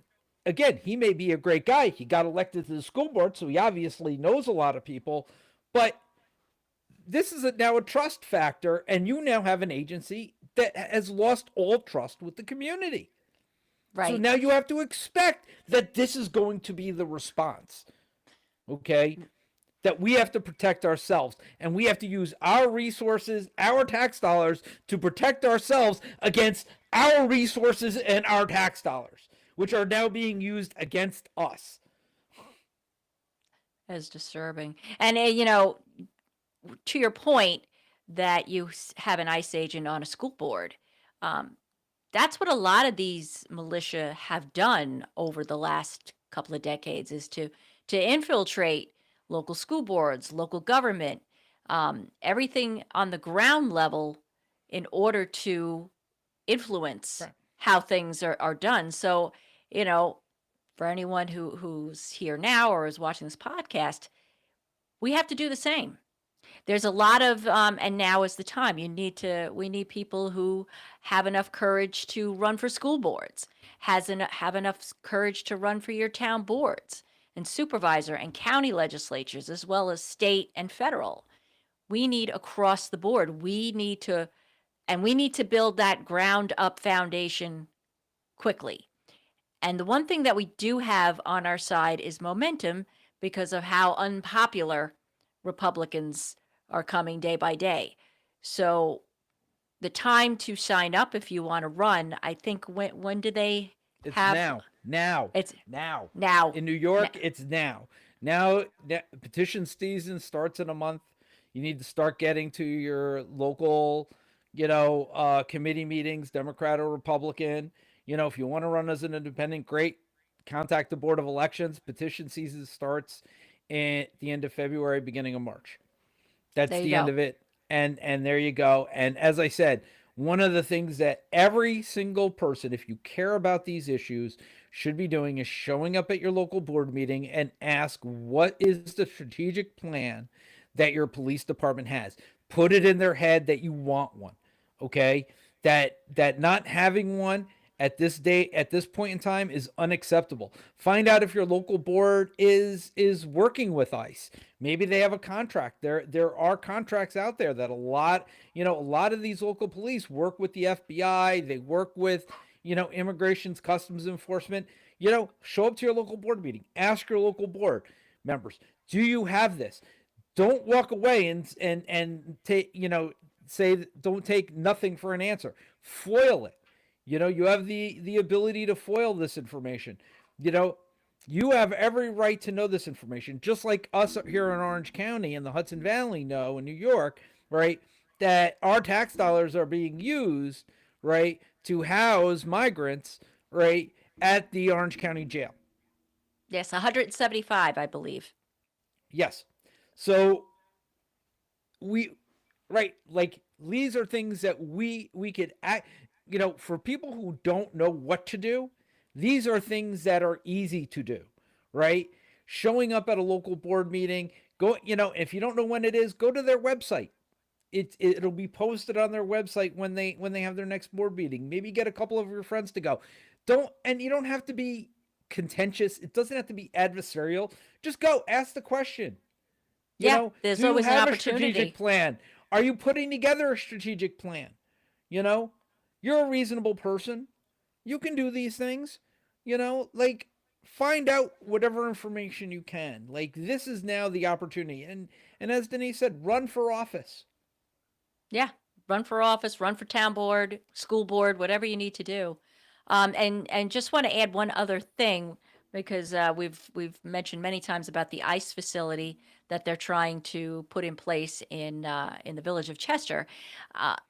[SPEAKER 2] again, he may be a great guy. He got elected to the school board, so he obviously knows a lot of people. But this is now a trust factor, and you now have an agency that has lost all trust with the community. So
[SPEAKER 1] Right.
[SPEAKER 2] now you have to expect that this is going to be the response. Okay, that we have to protect ourselves, and we have to use our resources, our tax dollars, to protect ourselves against our resources and our tax dollars, which are now being used against us.
[SPEAKER 1] As disturbing. And, you know, to your point that you have an ICE agent on a school board, um, that's what a lot of these militia have done over the last couple of decades is to infiltrate local school boards, local government, everything on the ground level in order to influence
[SPEAKER 2] Right.
[SPEAKER 1] how things are done. So, you know, for anyone who's here now or is watching this podcast, we have to do the same. There's a lot of, and now is the time. We need people who have enough courage to run for school boards, have enough courage to run for your town boards and supervisor and county legislatures, as well as state and federal. We need across the board. We need to build that ground up foundation quickly. And the one thing that we do have on our side is momentum because of how unpopular Republicans are coming day by day. So the time to sign up if you want to run, I think when do they
[SPEAKER 2] It's
[SPEAKER 1] have
[SPEAKER 2] now, now,
[SPEAKER 1] it's
[SPEAKER 2] now.
[SPEAKER 1] now.
[SPEAKER 2] In New
[SPEAKER 1] Now.
[SPEAKER 2] York, it's now. Now, petition season starts in a month. You need to start getting to your local, committee meetings, Democrat or Republican. If you want to run as an independent, great. Contact the Board of Elections. Petition season starts at the end of February, beginning of March. That's
[SPEAKER 1] There you
[SPEAKER 2] the end
[SPEAKER 1] go.
[SPEAKER 2] of it. And there you go. And as I said, one of the things that every single person, if you care about these issues, should be doing is showing up at your local board meeting and ask what is the strategic plan that your police department has. Put it in their head that you want one. Okay? That not having one at this point in time is unacceptable. Find out if your local board is working with ICE. Maybe they have a contract. There are contracts out there that a lot of these local police work with the FBI. They work with immigration's customs enforcement. Show up to your local board meeting. Ask your local board members, do you have this? Don't walk away and take say don't take nothing for an answer. Foil it. You have the ability to foil this information. You know, you have every right to know this information, just like us here in Orange County and the Hudson Valley know in New York, right? That our tax dollars are being used, right, to house migrants, right, at the Orange County jail.
[SPEAKER 1] Yes, 175, I believe.
[SPEAKER 2] Yes. So we right, like these are things that we could act, for people who don't know what to do, these are things that are easy to do, right? Showing up at a local board meeting, go, if you don't know when it is, go to their website. It'll be posted on their website when they have their next board meeting. Maybe get a couple of your friends to go. You don't have to be contentious. It doesn't have to be adversarial. Just go ask the question.
[SPEAKER 1] Yeah, there's
[SPEAKER 2] Do you
[SPEAKER 1] always an
[SPEAKER 2] have a strategic
[SPEAKER 1] opportunity.
[SPEAKER 2] plan? Are you putting together a strategic plan? You know, you're a reasonable person. You can do these things. Like find out whatever information you can. Like this is now the opportunity. And as Denise said, run for office.
[SPEAKER 1] Yeah, run for office, run for town board, school board, whatever you need to do. And just want to add one other thing because we've mentioned many times about the ICE facility that they're trying to put in place in the village of Chester.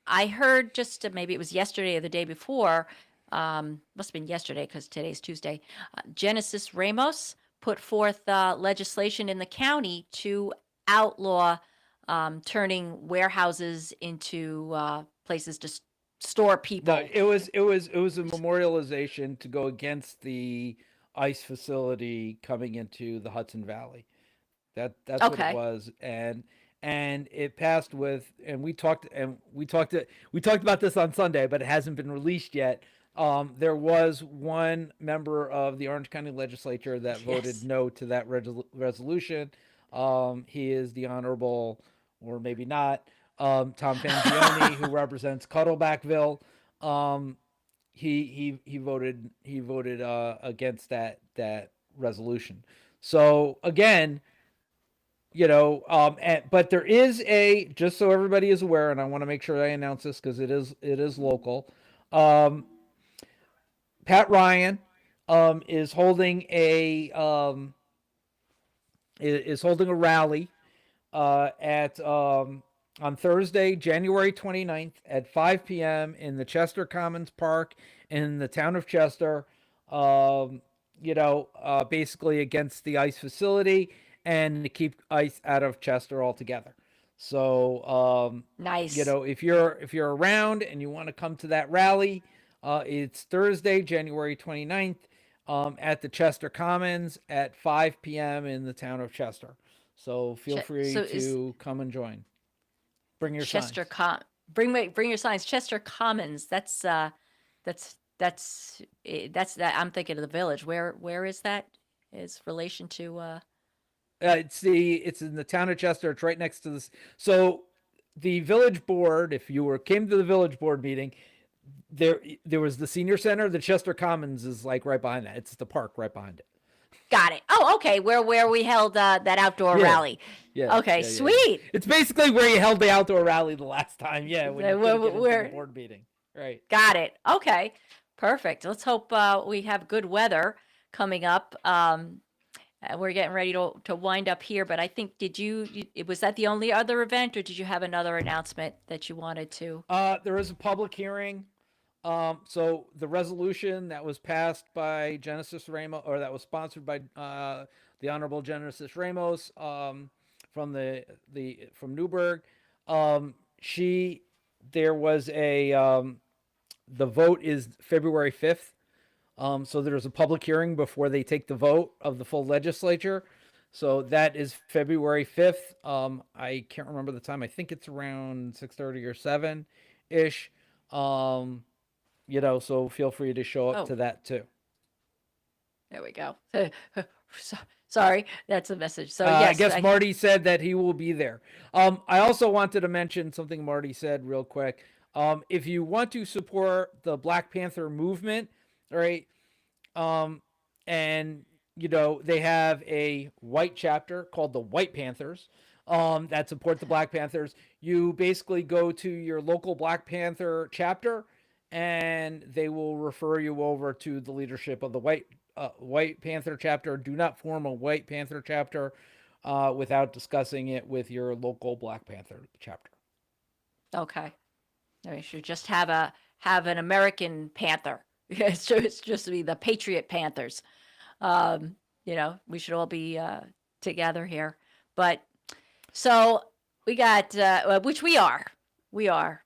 [SPEAKER 1] I heard just maybe it was yesterday or the day before. Must have been yesterday because today's Tuesday. Genesis Ramos put forth legislation in the county to outlaw turning warehouses into places to store
[SPEAKER 2] No,
[SPEAKER 1] people.
[SPEAKER 2] it was a memorialization to go against the ICE facility coming into the Hudson Valley. That's what it
[SPEAKER 1] Okay.
[SPEAKER 2] was, and it passed with, and we talked about this on Sunday, but it hasn't been released yet. There was one member of the Orange County Legislature that voted
[SPEAKER 1] Yes.
[SPEAKER 2] no to that resolution. He is the Honorable, or maybe not, Tom Fangione, who represents Cuddlebackville. Um, he voted against that resolution. So again, but there is a, just so everybody is aware, and I want to make sure I announce this because it is local. Um, Pat Ryan is holding a rally at on Thursday, January 29th at 5 p.m. in the Chester Commons Park in the town of Chester. Basically against the ICE facility and to keep ICE out of Chester altogether. So,
[SPEAKER 1] Nice.
[SPEAKER 2] if you're around and you want to come to that rally, it's Thursday, January 29th, at the Chester Commons at 5 p.m. in the town of Chester. So feel free
[SPEAKER 1] So is
[SPEAKER 2] to come and join. Bring your
[SPEAKER 1] Chester
[SPEAKER 2] signs.
[SPEAKER 1] Com bring your signs. Chester Commons. That's that. I'm thinking of the village. Where is that? Is relation to
[SPEAKER 2] It's in the town of Chester. It's right next to this. So the village board, if you came to the village board meeting, there was the senior center. The Chester Commons is like right behind that. It's the park right behind it.
[SPEAKER 1] Got it. Oh, okay. Where we held that outdoor
[SPEAKER 2] Yeah,
[SPEAKER 1] rally.
[SPEAKER 2] yeah,
[SPEAKER 1] Okay,
[SPEAKER 2] yeah, yeah, yeah.
[SPEAKER 1] sweet.
[SPEAKER 2] It's basically where you held the outdoor rally the last time. Yeah, when you
[SPEAKER 1] Where,
[SPEAKER 2] couldn't get into the
[SPEAKER 1] where
[SPEAKER 2] board meeting. Right.
[SPEAKER 1] got it. Okay, perfect. Let's hope we have good weather coming up. We're getting ready to wind up here, but I think was that the only other event, or did you have another announcement that you wanted to?
[SPEAKER 2] There is a public hearing. So the resolution that was passed by Genesis Ramos, or that was sponsored by the Honorable Genesis Ramos, from from Newburgh, she there was the vote is February 5th. So there's a public hearing before they take the vote of the full legislature. So that is February 5th. I can't remember the time. I think it's around 6:30 or 7 ish. So feel free to show up
[SPEAKER 1] Oh,
[SPEAKER 2] to that too.
[SPEAKER 1] there we go. So- Sorry, that's a message. So
[SPEAKER 2] I
[SPEAKER 1] yes,
[SPEAKER 2] guess Marty said that he will be there. I also wanted to mention something Marty said real quick. If you want to support the Black Panther movement, all right, and they have a white chapter called the White Panthers, that support the Black Panthers. You basically go to your local Black Panther chapter, and they will refer you over to the leadership of the White Panther chapter. Do not form a White Panther chapter without discussing it with your local Black Panther chapter.
[SPEAKER 1] okay. We should just have an American Panther. It's just be the Patriot Panthers. We should all be together here. But so we got which we are. We are.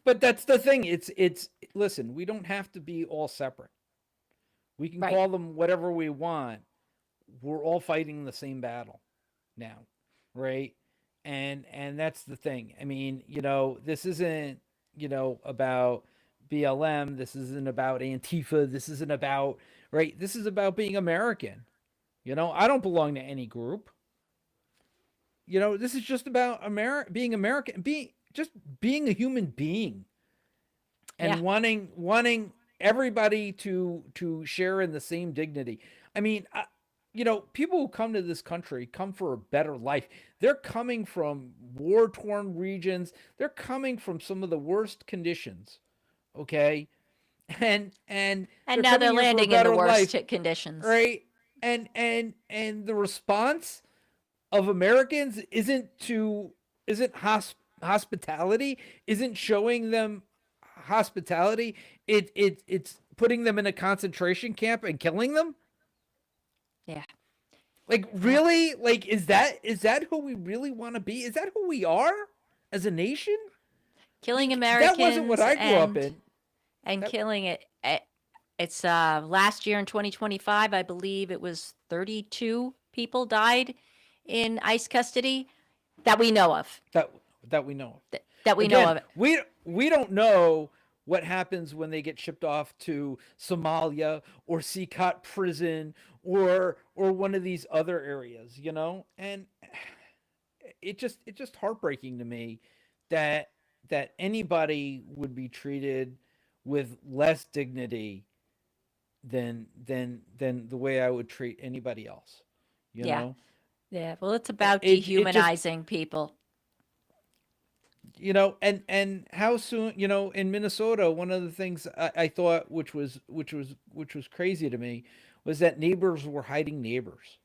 [SPEAKER 2] But that's the thing. It's listen, we don't have to be all separate. We can
[SPEAKER 1] Right.
[SPEAKER 2] call them whatever we want. We're all fighting the same battle now, right? And that's the thing. I mean, this isn't, about BLM. This isn't about Antifa. This isn't about, right? This is about being American. I don't belong to any group. This is just about being American, being a human being,
[SPEAKER 1] Yeah.
[SPEAKER 2] and wanting everybody to share in the same dignity. I mean, people who come to this country come for a better life. They're coming from war torn regions. They're coming from some of the worst conditions. Okay, and
[SPEAKER 1] And
[SPEAKER 2] they're
[SPEAKER 1] now they're
[SPEAKER 2] coming here for a
[SPEAKER 1] landing in the
[SPEAKER 2] better
[SPEAKER 1] worst
[SPEAKER 2] life,
[SPEAKER 1] conditions.
[SPEAKER 2] right? And the response of Americans isn't hospitality, isn't showing them hospitality. It's putting them in a concentration camp and killing them.
[SPEAKER 1] Yeah.
[SPEAKER 2] Like,
[SPEAKER 1] Yeah.
[SPEAKER 2] really? Like, is that who we really want to be? Is that who we are as a nation? I
[SPEAKER 1] Killing
[SPEAKER 2] mean, that wasn't what
[SPEAKER 1] Americans
[SPEAKER 2] I grew up
[SPEAKER 1] and
[SPEAKER 2] in. That,
[SPEAKER 1] killing it It's last year in 2025, I believe it was 32 people died in ICE custody that we know of.
[SPEAKER 2] that that we know of.
[SPEAKER 1] That we know
[SPEAKER 2] Again,
[SPEAKER 1] of.
[SPEAKER 2] we don't know what happens when they get shipped off to Somalia or Sikot prison or one of these other areas, you know? And it's just heartbreaking to me that that anybody would be treated with less dignity than the way I would treat anybody else, you
[SPEAKER 1] Yeah.
[SPEAKER 2] know?
[SPEAKER 1] Yeah. Well, it's about
[SPEAKER 2] It just
[SPEAKER 1] dehumanizing people.
[SPEAKER 2] you know, and how soon, you know, in Minnesota, one of the things I thought which was crazy to me was that neighbors were hiding neighbors.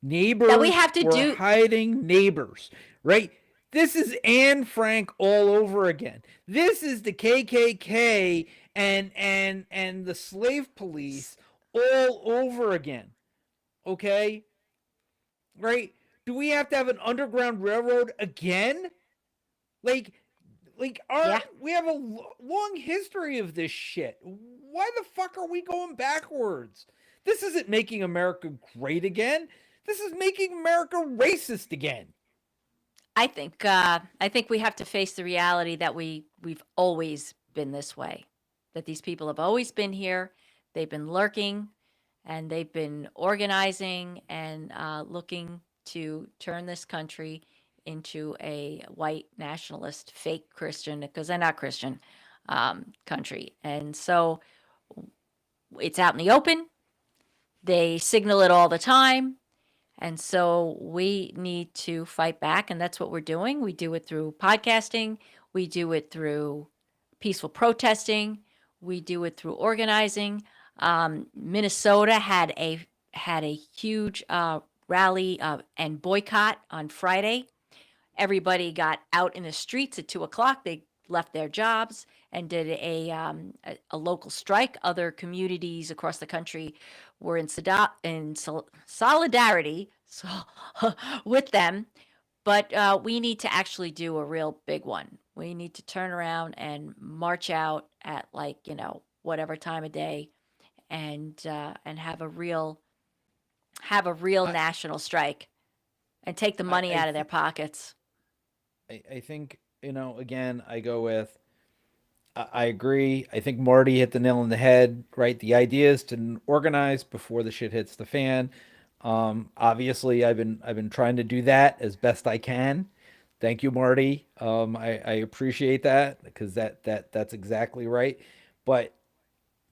[SPEAKER 1] That we
[SPEAKER 2] Neighbors
[SPEAKER 1] have to
[SPEAKER 2] were
[SPEAKER 1] do.
[SPEAKER 2] hiding neighbors, right? This is Anne Frank all over again. This is the KKK and the slave police all over again. Okay? Right? Do we have to have an underground railroad again? Like our
[SPEAKER 1] Yeah.
[SPEAKER 2] we have a long history of this shit. Why the fuck are we going backwards? This isn't making America great again. This is making America racist again.
[SPEAKER 1] I think we have to face the reality that we've always been this way. That these people have always been here. They've been lurking, and they've been organizing and looking to turn this country into a white nationalist, fake Christian, because they're not Christian, country. And so it's out in the open. They signal it all the time. And so we need to fight back, and that's what we're doing. We do it through podcasting, we do it through peaceful protesting, we do it through organizing. Minnesota had a huge rally and boycott on Friday. Everybody got out in the streets at 2 o'clock. They left their jobs and did a local strike. Other communities across the country were in solidarity so, with them. But we need to actually do a real big one. We need to turn around and march out at, like, whatever time of day, and have a real
[SPEAKER 2] I
[SPEAKER 1] national strike and take the money
[SPEAKER 2] I
[SPEAKER 1] out of their pockets.
[SPEAKER 2] I think, you know, again I go with I agree. I think Marty hit the nail on the head, right? The idea is to organize before the shit hits the fan. Obviously, I've been trying to do that as best I can. Thank you, Marty. I appreciate that because that's exactly right. But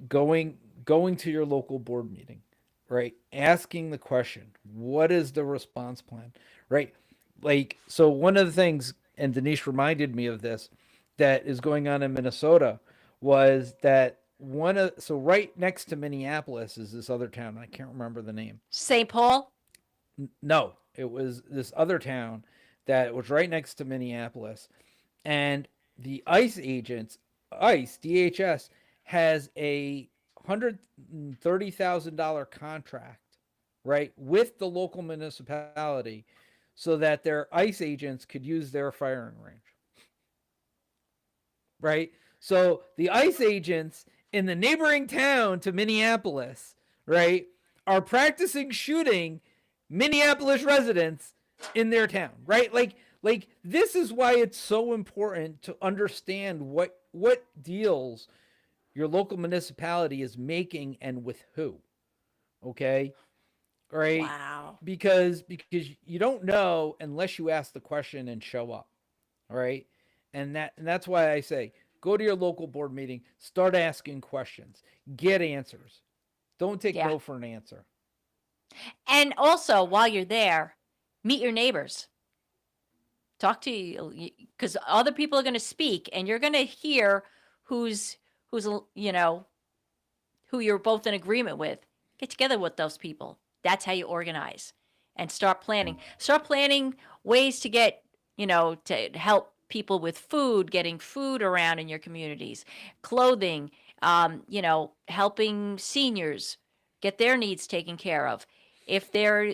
[SPEAKER 2] going to your local board meeting, right? Asking the question, what is the response plan, right? Like, so one of the things, and Denise reminded me of this, that is going on in Minnesota was that one of so right next to Minneapolis is this other town. I can't remember the name.
[SPEAKER 1] St. Paul?
[SPEAKER 2] No, it was this other town that was right next to Minneapolis, and the ICE agents, ICE DHS, has a $130,000 contract, right, with the local municipality, so that their ICE agents could use their firing range, right? So the ICE agents in the neighboring town to Minneapolis, right, are practicing shooting Minneapolis residents in their town, right? Like this is why it's so important to understand what deals your local municipality is making and with who. Okay? Right?
[SPEAKER 1] Wow.
[SPEAKER 2] Because you don't know unless you ask the question and show up. All right? And that's why I say go to your local board meeting, start asking questions, get answers. Don't take
[SPEAKER 1] Yeah.
[SPEAKER 2] no for an answer.
[SPEAKER 1] And also, while you're there, meet your neighbors. Talk to you, because other people are going to speak, and you're going to hear who's who's you know who you're both in agreement with. Get together with those people. That's how you organize and start planning. Start planning ways to get, to help people with food, getting food around in your communities, clothing, helping seniors get their needs taken care of. If they're,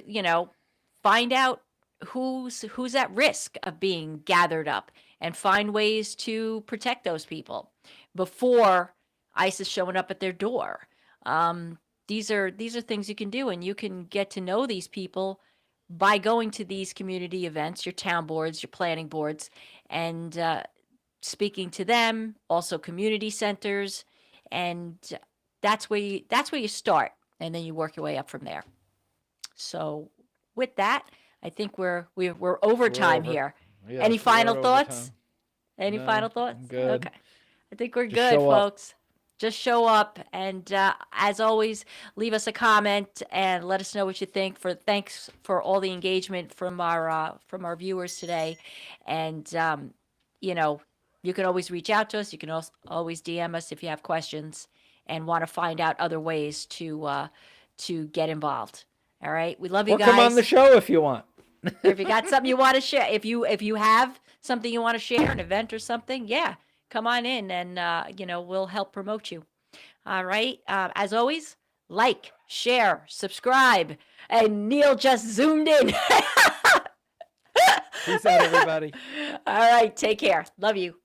[SPEAKER 1] find out who's at risk of being gathered up and find ways to protect those people before ISIS showing up at their door. These are things you can do, and you can get to know these people by going to these community events, your town boards, your planning boards, and speaking to them. Also, community centers, and that's where you start, and then you work your way up from there. So, with that, I think we're overtime
[SPEAKER 2] over.
[SPEAKER 1] here.
[SPEAKER 2] Yes,
[SPEAKER 1] Any
[SPEAKER 2] we're
[SPEAKER 1] final
[SPEAKER 2] at
[SPEAKER 1] thoughts?
[SPEAKER 2] overtime.
[SPEAKER 1] Any
[SPEAKER 2] No,
[SPEAKER 1] final thoughts?
[SPEAKER 2] I'm good.
[SPEAKER 1] Okay. I think we're
[SPEAKER 2] Just
[SPEAKER 1] good,
[SPEAKER 2] show up.
[SPEAKER 1] folks. Just show up, and as always, leave us a comment and let us know what you think. Thanks for all the engagement from our viewers today, and you know, you can always reach out to us. You can also always DM us if you have questions and want to find out other ways to get involved. All right, we love you
[SPEAKER 2] Or come on the
[SPEAKER 1] guys.
[SPEAKER 2] show if you want.
[SPEAKER 1] If you got something you want to share, if you have something you want to share, an event or something, yeah, come on in, and we'll help promote you. All right. As always, like, share, subscribe, and Neil just zoomed in.
[SPEAKER 2] Peace out, everybody.
[SPEAKER 1] All right, take care. Love you.